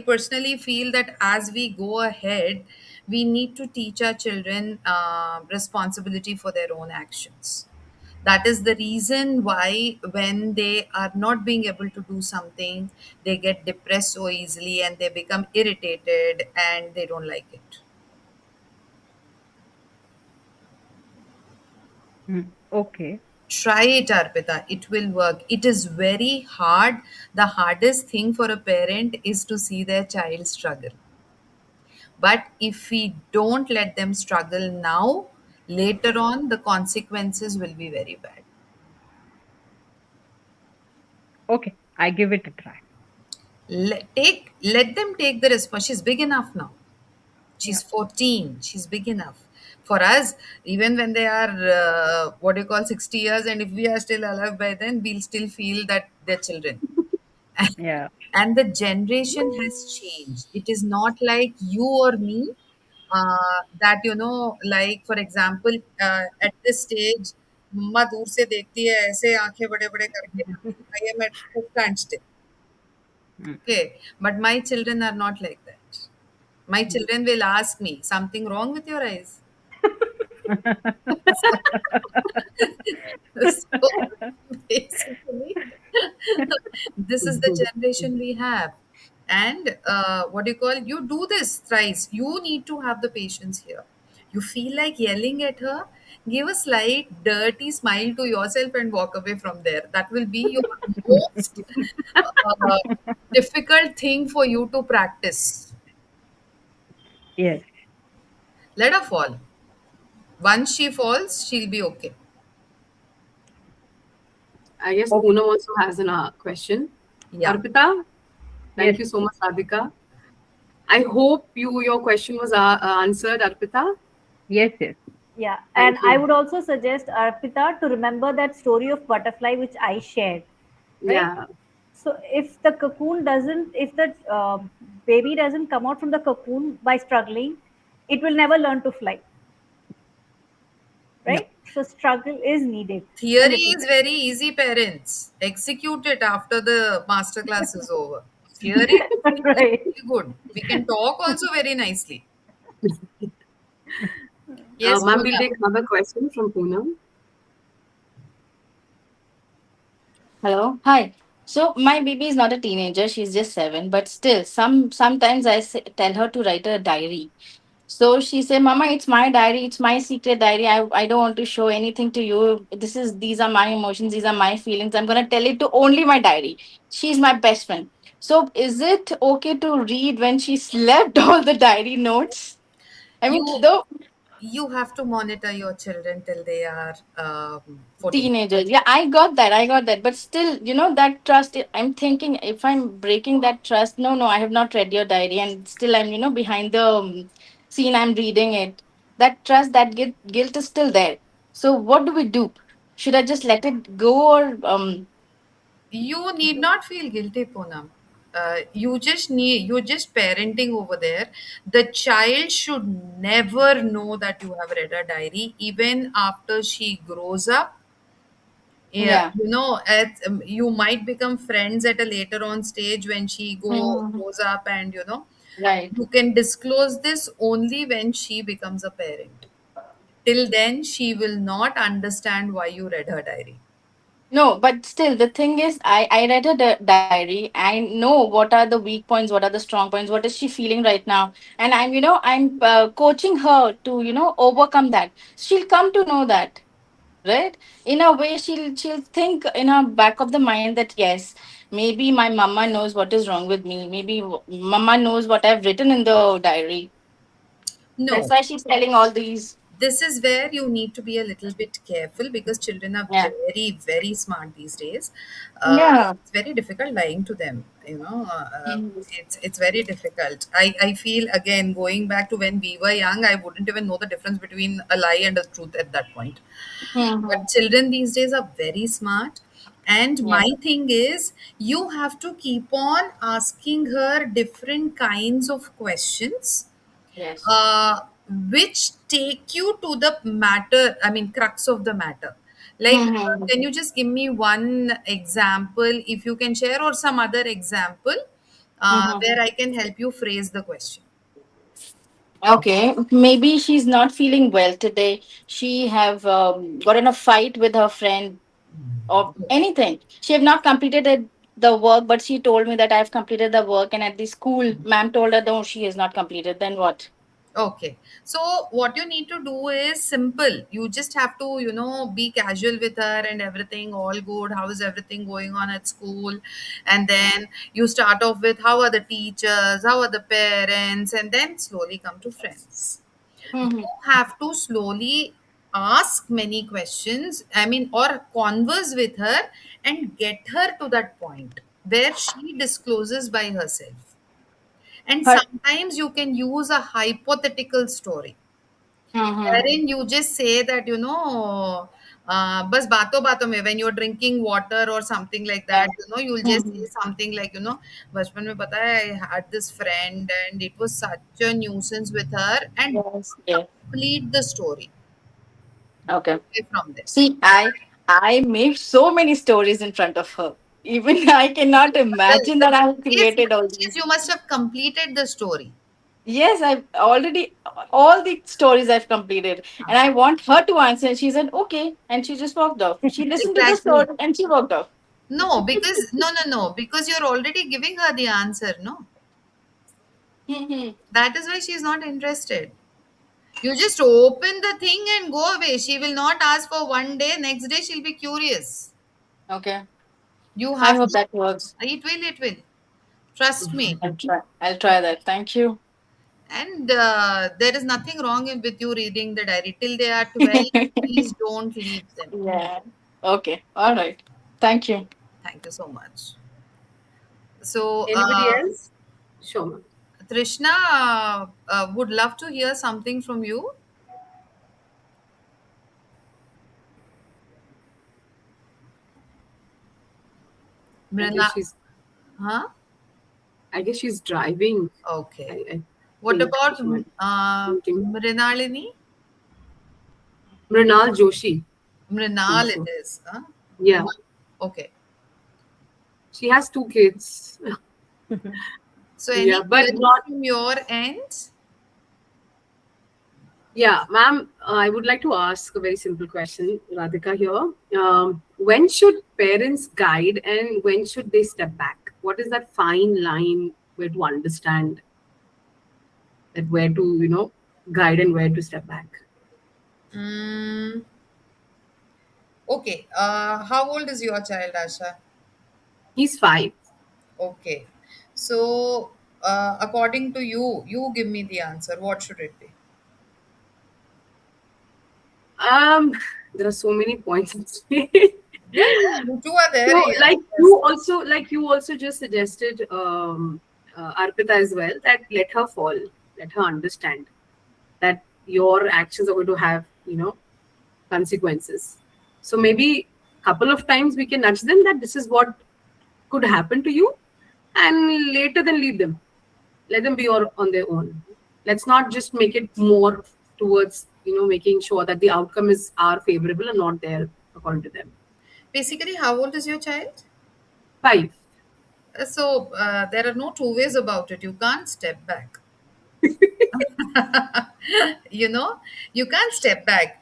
S5: personally feel that as we go ahead, we need to teach our children responsibility for their own actions. That is the reason why when they are not being able to do something, they get depressed so easily and they become irritated and they don't like it.
S2: Okay.
S5: Try it, Arpita. It will work. It is very hard. The hardest thing for a parent is to see their child struggle. But if we don't let them struggle now, later on, the consequences will be very bad.
S2: Okay. I give it a try.
S5: Let them take the response. She's big enough now.
S2: Yeah.
S5: She's 14. She's big enough. For us, even when they are what you call 60 years, and if we are still alive by then, we'll still feel that they're children.
S2: Yeah.
S5: And the generation has changed. It is not like you or me, that like for example, at this stage मम्मा दूर से देखती है ऐसे आंखें बड़े बड़े करके, I am at standstill.
S2: Mm.
S5: Okay, but my children are not like that. My children will ask me, something wrong with your eyes? So basically, this is the generation we have. And what do you call, you do this thrice. You need to have the patience here. You feel like yelling at her, give a slight dirty smile to yourself and walk away from there. That will be your most uh, difficult thing for you to practice.
S2: Yes.
S5: Let her fall. Once she falls, she'll be okay.
S1: I guess
S2: Okay.
S1: Poonam also has a question.
S5: Yeah.
S1: Arpita, thank
S2: Yes.
S1: you so much, Radhika. I hope your question was answered, Arpita.
S2: Yes. Yes.
S3: Yeah, and
S1: Thank
S3: I
S1: you.
S3: would also suggest Arpita to remember that story of butterfly which I shared, right?
S1: Yeah.
S3: So if the cocoon doesn't, if the baby doesn't come out from the cocoon by struggling, it will never learn to fly,
S5: No.
S3: right? So struggle is needed a
S5: Theory
S3: little
S5: is
S3: bit.
S5: very easy, parents. Execute it after the master class is over. Theory is
S3: Right.
S5: very good. We can talk also very nicely. Yes,
S1: Ma'am, we'll
S5: Poonam.
S1: take another question from Poonam.
S6: Hello. Hi. So my baby is not a teenager. She's just 7, but still, sometimes tell her to write a diary. So she said, "Mama, it's my diary. It's my secret diary. I don't want to show anything to you. These are my emotions. These are my feelings. I'm gonna tell it to only my diary. She's my best friend. So is it okay to read when she slept all the diary notes? I mean,
S5: You
S6: though
S5: you have to monitor your children till they are 14.
S6: teenagers, yeah, I got that, but still, that trust, I'm thinking if I'm breaking that trust, no, no, I have not read your diary, and still I'm behind the scene, I'm reading it. That trust, that guilt is still there. So what do we do? Should I just let it go, or
S5: You need not feel guilty, Poonam. You're just parenting over there. The child should never know that you have read a diary, even after she grows up. Yeah,
S6: yeah.
S5: you might become friends at a later on stage when she
S6: Mhm.
S5: grows up, and
S6: Right.
S5: you can disclose this only when she becomes a parent. Till then, she will not understand why you read her diary.
S6: No, but still, the thing is, I read her diary. I know what are the weak points, what are the strong points, what is she feeling right now, and I'm coaching her to overcome that. She'll come to know that, right? In a way, she'll think in her back of the mind that yes, maybe my mama knows what is wrong with me. Maybe mama knows what I've written in the diary. That's
S5: No,
S6: why she's telling all these.
S5: this is where you need to be a little bit careful because children are
S6: Yeah.
S5: very, very smart these days.
S6: Yeah.
S5: It's very difficult lying to them.
S6: Mhm.
S5: It's very difficult. I feel again going back to when we were young, I wouldn't even know the difference between a lie and a truth at that point.
S6: Mhm.
S5: But children these days are very smart. And
S6: Yeah.
S5: my thing is, you have to keep on asking her different kinds of questions,
S6: Yes.
S5: uh, which take you to the matter, I mean, crux of the matter. Like,
S6: Mhm.
S5: can you just give me one example, if you can share, or some other example
S6: Mhm.
S5: where I can help you phrase the question?
S6: Okay, maybe she's not feeling well today. She have got in a fight with her friend or anything. She have not completed the work, but she told me that I have completed the work, and at the school, ma'am told her no, she has not completed. Then what?
S5: Okay. So what you need to do is simple. You just have to, be casual with her and everything, all good. How is everything going on at school? And then you start off with how are the teachers, how are the parents, and then slowly come to friends.
S6: Mm-hmm.
S5: You have to slowly ask many questions, I mean, or converse with her and get her to that point where she discloses by herself. And
S6: Her.
S5: sometimes you can use a hypothetical story
S6: Mm-hmm.
S5: wherein you just say that, bas bato bato mein, when you're drinking water or something like that, you'll just
S6: Mm-hmm.
S5: say something like, bachpan mein pata hai, I had this friend and it was such a nuisance with her, and
S6: Yes. Yes.
S5: complete the story
S6: Okay.
S5: from there.
S6: See, I made so many stories in front of her. Even I cannot
S5: Well,
S6: imagine that I have
S5: yes,
S6: created all
S5: yes,
S6: these.
S5: you must have completed the story.
S6: Yes, I've already all the stories I've completed, and I want her to answer. And she said okay, and she just walked off. She listened to the
S5: Exactly.
S6: story and she walked off.
S5: No, because no, because you're already giving her the answer, no?
S6: Mhm.
S5: That is why she's not interested. You just open the thing and go away. She will not ask for one day, next day she'll be curious.
S6: Okay,
S5: You
S6: I
S5: have
S6: hope
S5: to,
S6: that works.
S5: it will. Trust me.
S6: I'll try. I'll try that. Thank you.
S5: And there is nothing wrong with you reading the diary. Till they are 12, please don't leave them.
S6: Yeah. Okay. All right. Thank you.
S5: Thank you so much. So,
S1: Anybody else? Sure, ma'am.
S5: Trishna would love to hear something from you.
S1: I guess
S5: Mrina,
S1: she's
S5: huh?
S1: I guess she's driving.
S5: Okay.
S1: I
S5: What
S1: think
S5: about
S1: she might be thinking.
S5: Mrinalini?
S1: Mrinal Joshi, I think
S5: Mrinal it
S1: so.
S5: is. Huh?
S1: Yeah,
S5: Okay.
S1: she has two kids.
S5: So
S1: Yeah,
S5: any
S1: but
S5: queries
S1: not.
S5: from your end?
S1: Yeah, ma'am, I would like to ask a very simple question, Radhika here. When should parents guide and when should they step back? What is that fine line where to understand that where to, guide and where to step back?
S5: Mm, okay. How old is your child, Asha?
S1: He's 5.
S5: Okay. So, according to you, you give me the answer. What should it be?
S1: Um, there are so many points in stake.
S5: Yeah, yeah. You two are there.
S1: So,
S5: Yeah. Yes.
S1: like you also just suggested, Arpita as well, that let her fall, let her understand that your actions are going to have, consequences. So maybe couple of times we can nudge them that this is what could happen to you, and later then leave them. Let them be on their own. Let's not just make it more towards making sure that the outcome is our favorable and not there according to them.
S5: Basically, how old is your child?
S1: 5.
S5: So, there are no two ways about it. You can't step back. you know you can't step back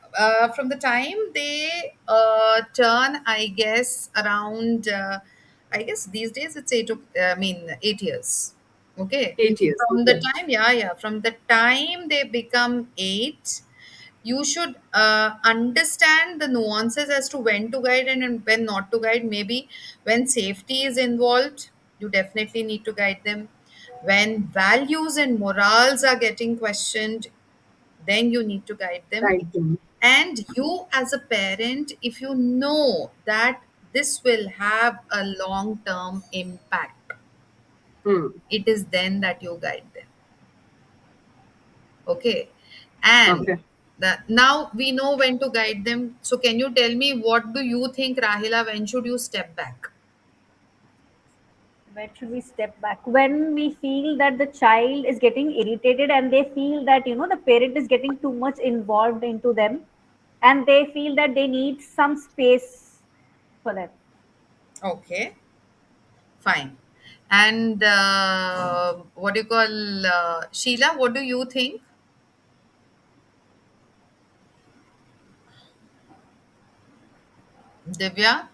S5: from the time they turn, I guess, around I guess these days it's 8 years. Okay.
S1: 8 years.
S5: From the
S1: Okay.
S5: time, yeah, from the time they become 8, you should understand the nuances as to when to guide and when not to guide. Maybe when safety is involved, you definitely need to guide them. When values and morals are getting questioned, then you need to guide them.
S1: Right. Then.
S5: And you, as a parent, if you know that this will have a long term impact,
S1: Hmm.
S5: it is then that you guide them. Okay. And
S1: Okay.
S5: now we know when to guide them. So, can you tell me what do you think, Rahila? When should you step back?
S3: Where should we step back? When we feel that the child is getting irritated and they feel that, the parent is getting too much involved into them and they feel that they need some space for them.
S5: Okay, fine. And what do you call Sheila? What do you think? Divya?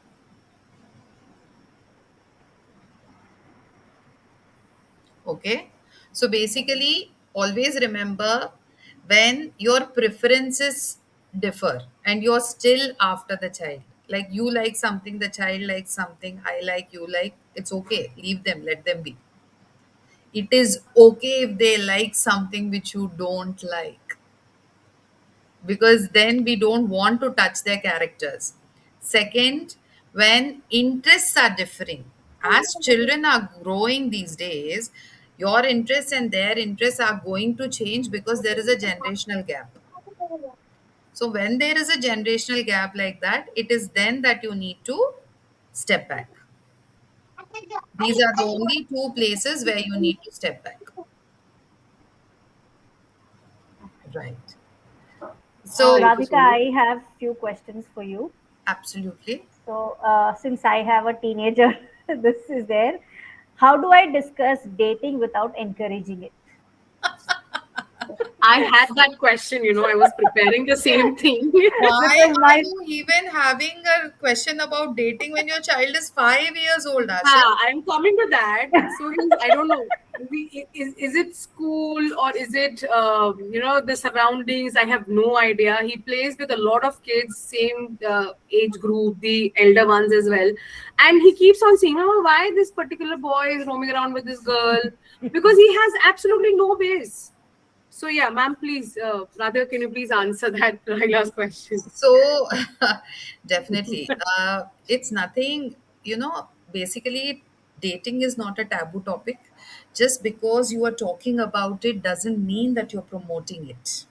S5: Okay. So basically, always remember when your preferences differ and you're still after the child. Like you like something, the child likes something, I like, you like, it's okay. Leave them, let them be. It is okay if they like something which you don't like, because then we don't want to touch their characters. Second, when interests are differing, as children are growing these days, your interests and their interests are going to change because there is a generational gap. So, when there is a generational gap like that, it is then that you need to step back. These are the only two places where you need to step back. Right. So,
S1: Thank you
S3: Radhika,
S1: so much.
S3: I have few questions for you.
S5: absolutely.
S3: So, since I have a teenager, this is there. How do I discuss dating without encouraging it?
S1: I had that question, I was preparing the same thing.
S5: Why
S3: Because
S5: are
S3: my
S5: you even having a question about dating when your child is 5 years old, Ashif?
S1: I'm coming to that. So I don't know. Is it school or is it the surroundings? I have no idea. He plays with a lot of kids, same age group, the elder ones as well, and he keeps on saying, "Oh, why this particular boy is roaming around with this girl?" Because he has absolutely no base. So yeah, ma'am, please, rather, can you please answer that Rahila's question?
S5: So, definitely, it's nothing, basically, dating is not a taboo topic. Just because you are talking about it doesn't mean that you're promoting it.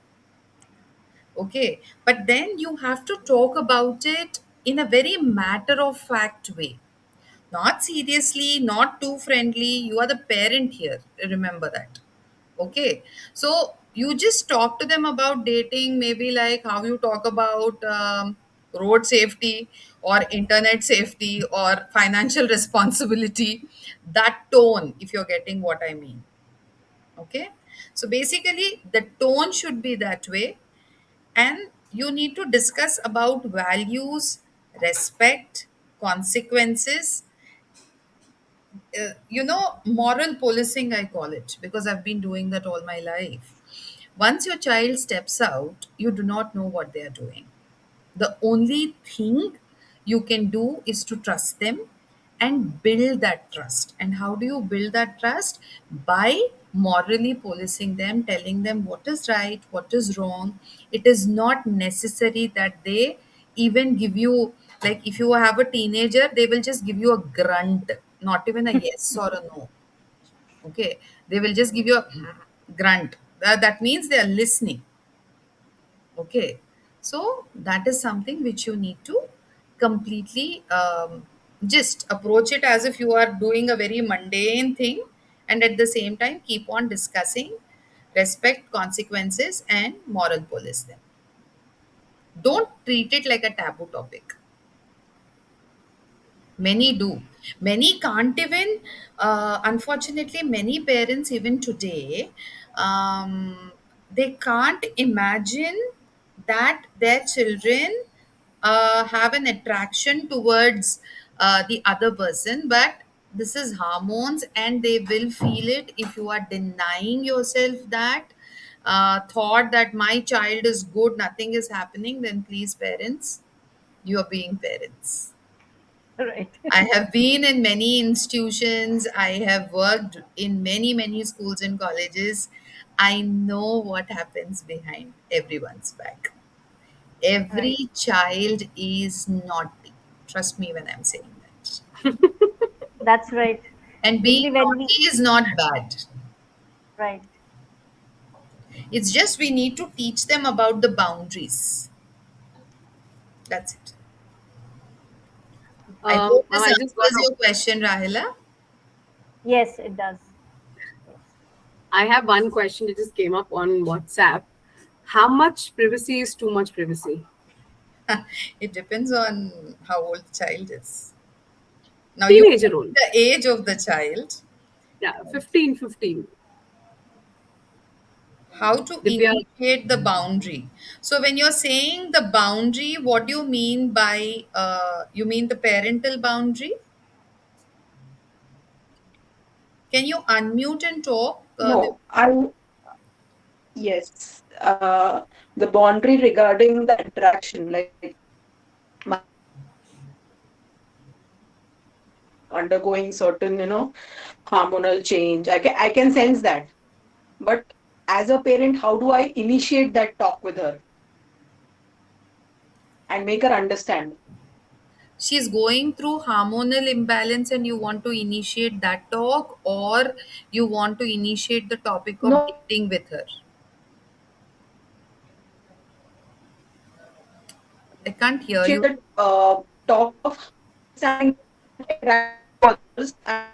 S5: Okay. But then you have to talk about it in a very matter of fact way. Not seriously, not too friendly. You are the parent here. Remember that. Okay. So you just talk to them about dating, maybe like how you talk about road safety or internet safety or financial responsibility. That tone, if you're getting what I mean. Okay. So basically, the tone should be that way, and you need to discuss about values, respect, consequences, moral policing, I call it, because I've been doing that all my life. Once your child steps out, you do not know what they are doing. The only thing you can do is to trust them and build that trust. And how do you build that trust? By morally policing them, telling them what is right, what is wrong. It is not necessary that they even give you, like, if you have a teenager, they will just give you a grunt, not even a yes or a no. Okay. They will just give you a grunt. That means they are listening. Okay. So that is something which you need to completely just approach it as if you are doing a very mundane thing, and at the same time keep on discussing respect, consequences, and moral police them. Don't treat it like a taboo topic. Many do. Many can't even, unfortunately, many parents, even today, they can't imagine that their children have an attraction towards the other person, but this is hormones and they will feel it. If you are denying yourself that thought that my child is good, nothing is happening, then please, parents, you are being parents.
S3: right.
S5: I have been in many institutions. I have worked in many, many schools and colleges. I know what happens behind everyone's back.
S3: Right.
S5: Every child is naughty. Trust me when I'm saying that.
S3: That's right.
S5: And being
S3: Basically, when we
S5: naughty is not bad.
S3: right.
S5: It's just we need to teach them about the boundaries. That's it. I hope
S1: Ma'am,
S5: this
S1: I just got
S5: answers your question, Rahila.
S3: Yes, it does. Yes.
S1: I have one question that just came up on WhatsApp. How much privacy is too much privacy?
S5: It depends on how old the child is. Now, you
S1: Teenager
S5: know
S1: only.
S5: the age of the child.
S1: Yeah, 15, 15.
S5: How to
S1: Divya,
S5: initiate the boundary. So when you're saying the boundary, what do you mean by you mean the parental boundary? Can you unmute and talk?
S7: No, yes, the boundary regarding the interaction, like my undergoing certain, hormonal change. I can sense that. But as a parent, how do I initiate that talk with her and make her understand?
S5: She's going through hormonal imbalance and you want to initiate that talk, or you want to initiate the topic of
S7: No,
S5: dating with her? I can't hear
S7: initiate
S5: you.
S7: the talk of understanding others and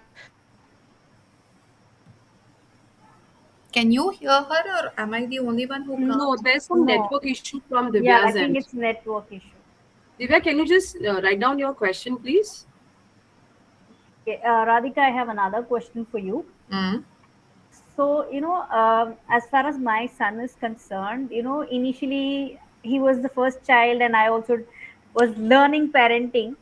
S5: Can you hear her, or am I the only one who can't?
S1: no, there's some
S3: No.
S1: network issue from
S3: Yeah, I
S1: Divya's
S3: think
S1: end.
S3: it's network issue.
S1: Divya, can you just write down your question, please?
S3: Okay, Radhika, I have another question for you.
S5: Mm.
S3: So, as far as my son is concerned, initially he was the first child, and I also was learning parenting.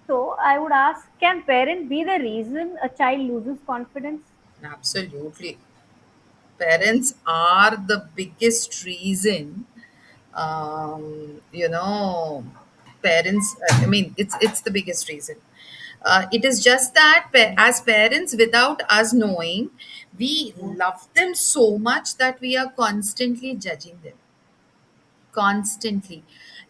S3: So, I would ask, can parent be the reason a child loses confidence?
S5: Absolutely. Parents are the biggest reason. You know, parents, I mean, it's the biggest reason. It is just that as parents, without us knowing, we love them so much that we are constantly judging them. Constantly.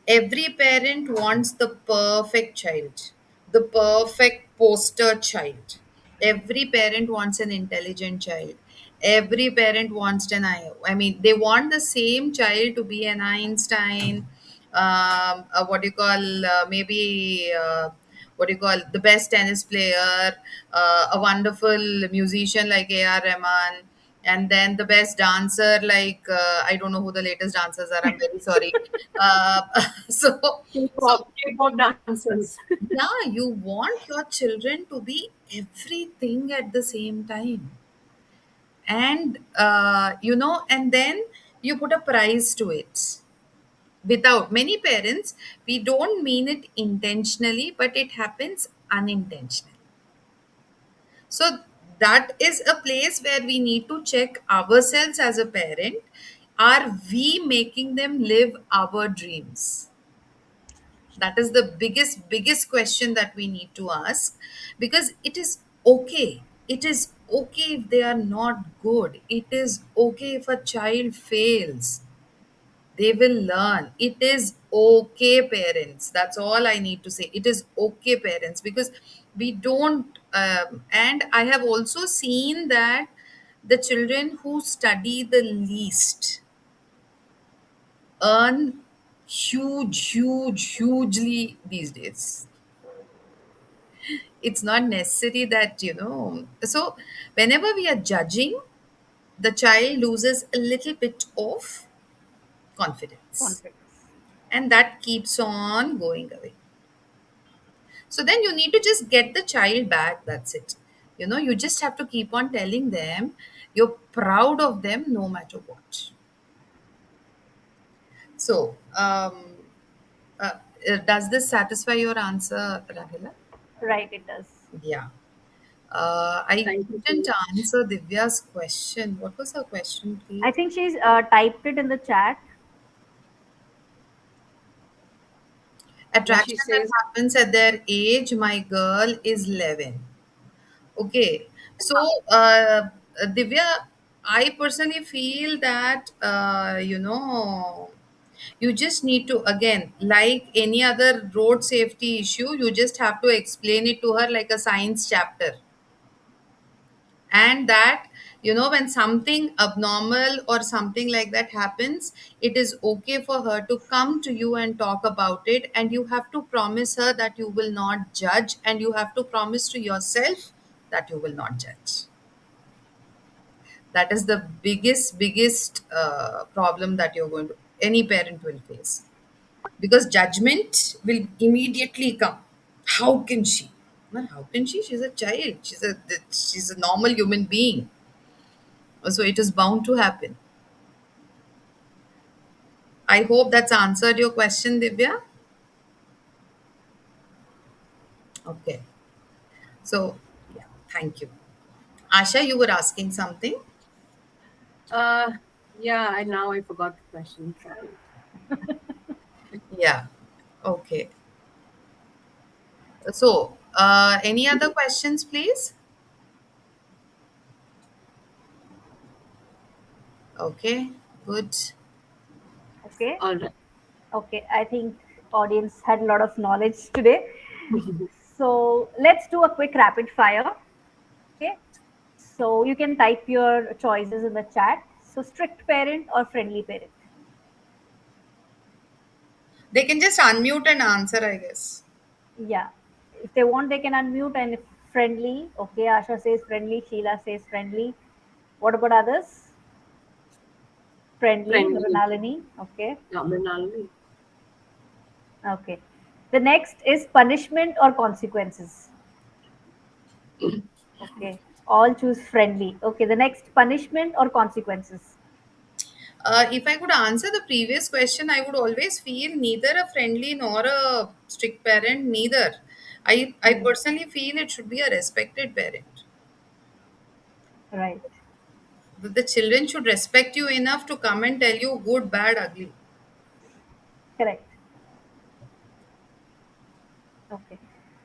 S5: Every parent wants the perfect child, the perfect poster child. Every parent wants an intelligent child. Every parent wants I mean, they want the same child to be an Einstein, what do you call, maybe. What do you call, the best tennis player, a wonderful musician like A.R. Rahman, and then the best dancer like I don't know who the latest dancers are. I'm very sorry. Uh, so so
S1: K-pop dancers.
S5: yeah, you want your children to be everything at the same time, and and then you put a price to it. Without many parents, we don't mean it intentionally, but it happens unintentionally. So that is a place where we need to check ourselves as a parent. Are we making them live our dreams? That is the biggest question that we need to ask, because it is okay. It is okay if they are not good. It is okay if a child fails. They will learn. It is okay, parents. That's all I need to say. It is okay, parents, because we don't and I have also seen that the children who study the least earn hugely these days. It's not necessary that, so whenever we are judging, the child loses a little bit of confidence,
S3: Confidence.
S5: and that keeps on going away. So then you need to just get the child back. That's it. You just have to keep on telling them you're proud of them no matter what. So, uh, does this satisfy your answer, Rahila?
S3: Right, it does.
S5: Yeah. I
S1: Thank you so
S5: didn't
S1: much.
S5: answer Divya's question. What was her question,
S3: I
S5: please?
S3: think she's typed it in the chat.
S1: Yeah, she
S5: Attraction that
S1: says,
S5: happens at their age. My girl is 11. Okay. So, Divya, I personally feel that, you just need to, again, like any other road safety issue, you just have to explain it to her like a science chapter. And that, when something abnormal or something like that happens, it is okay for her to come to you and talk about it. And you have to promise her that you will not judge, and you have to promise to yourself that you will not judge. That is the biggest problem that you're going to any parent will face, because judgment will immediately come. How can she? Well, how can she? She's a child. She's a normal human being. So it is bound to happen. I hope that's answered your question, Divya. Okay. So, yeah, thank you. Asha, you were asking something?
S1: Uh, yeah, and now I forgot the question. Sorry.
S5: Yeah. Okay. So, any other questions, please? Okay, good.
S3: Okay.
S1: All right.
S3: Okay. I think audience had a lot of knowledge today. So let's do a quick rapid fire. Okay. So you can type your choices in the chat. So strict parent or friendly parent?
S5: They can just unmute and answer, I guess.
S3: Yeah. If they want, they can unmute, and if friendly, okay. Asha says friendly. Sheila says friendly. What about others? Friendly.
S1: Friendly.
S3: Mrinalini. Okay.
S1: Yeah, Mrinalini.
S3: Okay. The next is punishment or consequences. Okay. All choose friendly. Okay. The next punishment or consequences.
S5: If I could answer the previous question, I would always feel neither a friendly nor a strict parent, neither. I personally feel it should be a respected parent.
S3: Right.
S5: The children should respect you enough to come and tell you good, bad, ugly.
S3: Correct. Okay.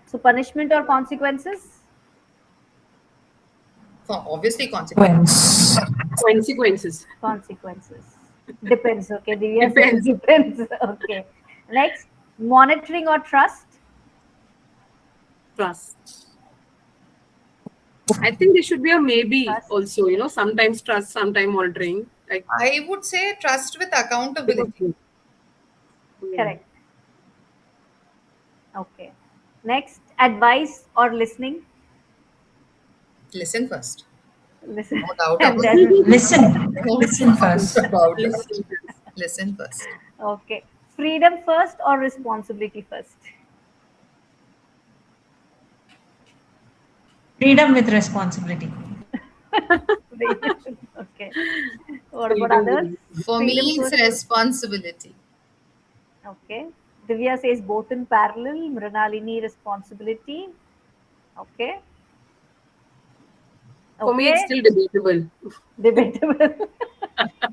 S3: So punishment or consequences?
S5: Obviously, consequences.
S1: Consequences.
S3: Consequences. Depends. Okay. Divya says
S1: Depends.
S3: depends. Okay. Next, monitoring or trust?
S1: Trust. I think there should be a maybe
S3: Trust.
S1: also, sometimes trust, sometimes monitoring. Like,
S5: I would say trust with accountability.
S3: Correct. Okay. Next, advice or listening?
S5: Listen first.
S3: Listen.
S5: No doubt
S3: And
S5: about
S3: then,
S5: it.
S8: Listen.
S5: No
S8: Listen
S5: doubt
S8: first.
S5: about it.
S1: Listen.
S5: Listen first.
S3: okay. Freedom first or responsibility first?
S8: Freedom with responsibility.
S3: okay. What about
S1: Freedom
S3: others?
S5: For
S3: Freedom
S5: me, it's
S3: first.
S5: responsibility.
S3: Okay. Divya says both in parallel. Mrinalini responsibility. Okay.
S1: For me, it's
S3: Okay.
S1: still debatable.
S3: Debatable.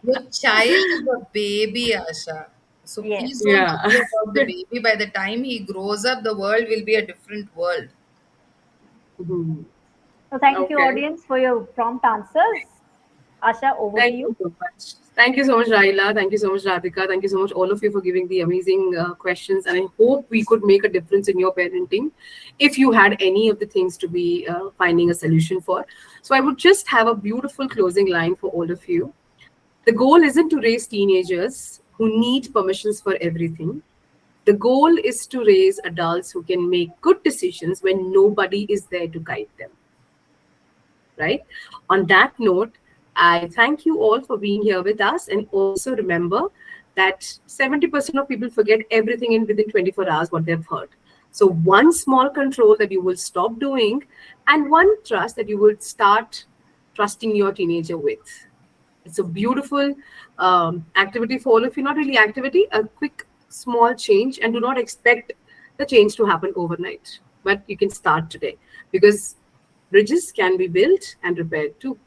S5: Your child is a baby, Asha. So
S3: yes.
S5: please don't
S1: Yeah.
S5: worry about the baby. By the time he grows up, the world will be a different world.
S1: Mhm.
S3: So thank you,
S1: Okay.
S3: audience, for your prompt answers. Asha, over to
S1: Thank
S3: you.
S1: you so much. Thank you so much, Raila. Thank you so much, Radhika. Thank you so much, all of you, for giving the amazing questions. And I hope we could make a difference in your parenting if you had any of the things to be finding a solution for. So I would just have a beautiful closing line for all of you. The goal isn't to raise teenagers who need permissions for everything. The goal is to raise adults who can make good decisions when nobody is there to guide them, right? On that note, I thank you all for being here with us. And also remember that 70% of people forget everything in within 24 hours what they've heard. So, one small control that you will stop doing, and one trust that you will start trusting your teenager with. It's a beautiful activity for all of you. Not really activity, a quick, small change, and do not expect the change to happen overnight. But you can start today because bridges can be built and repaired too.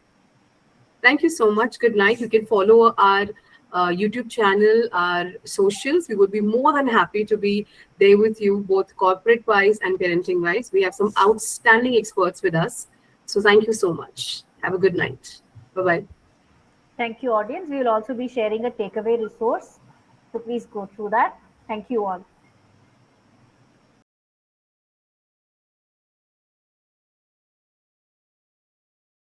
S1: Thank you so much. Good night. You can follow our YouTube channel, our socials. We would be more than happy to be there with you, both corporate wise and parenting wise. We have some outstanding experts with us. So thank you so much. Have a good night. Bye bye.
S3: Thank you, audience. We will also be sharing a takeaway resource. So please go through that. Thank you all.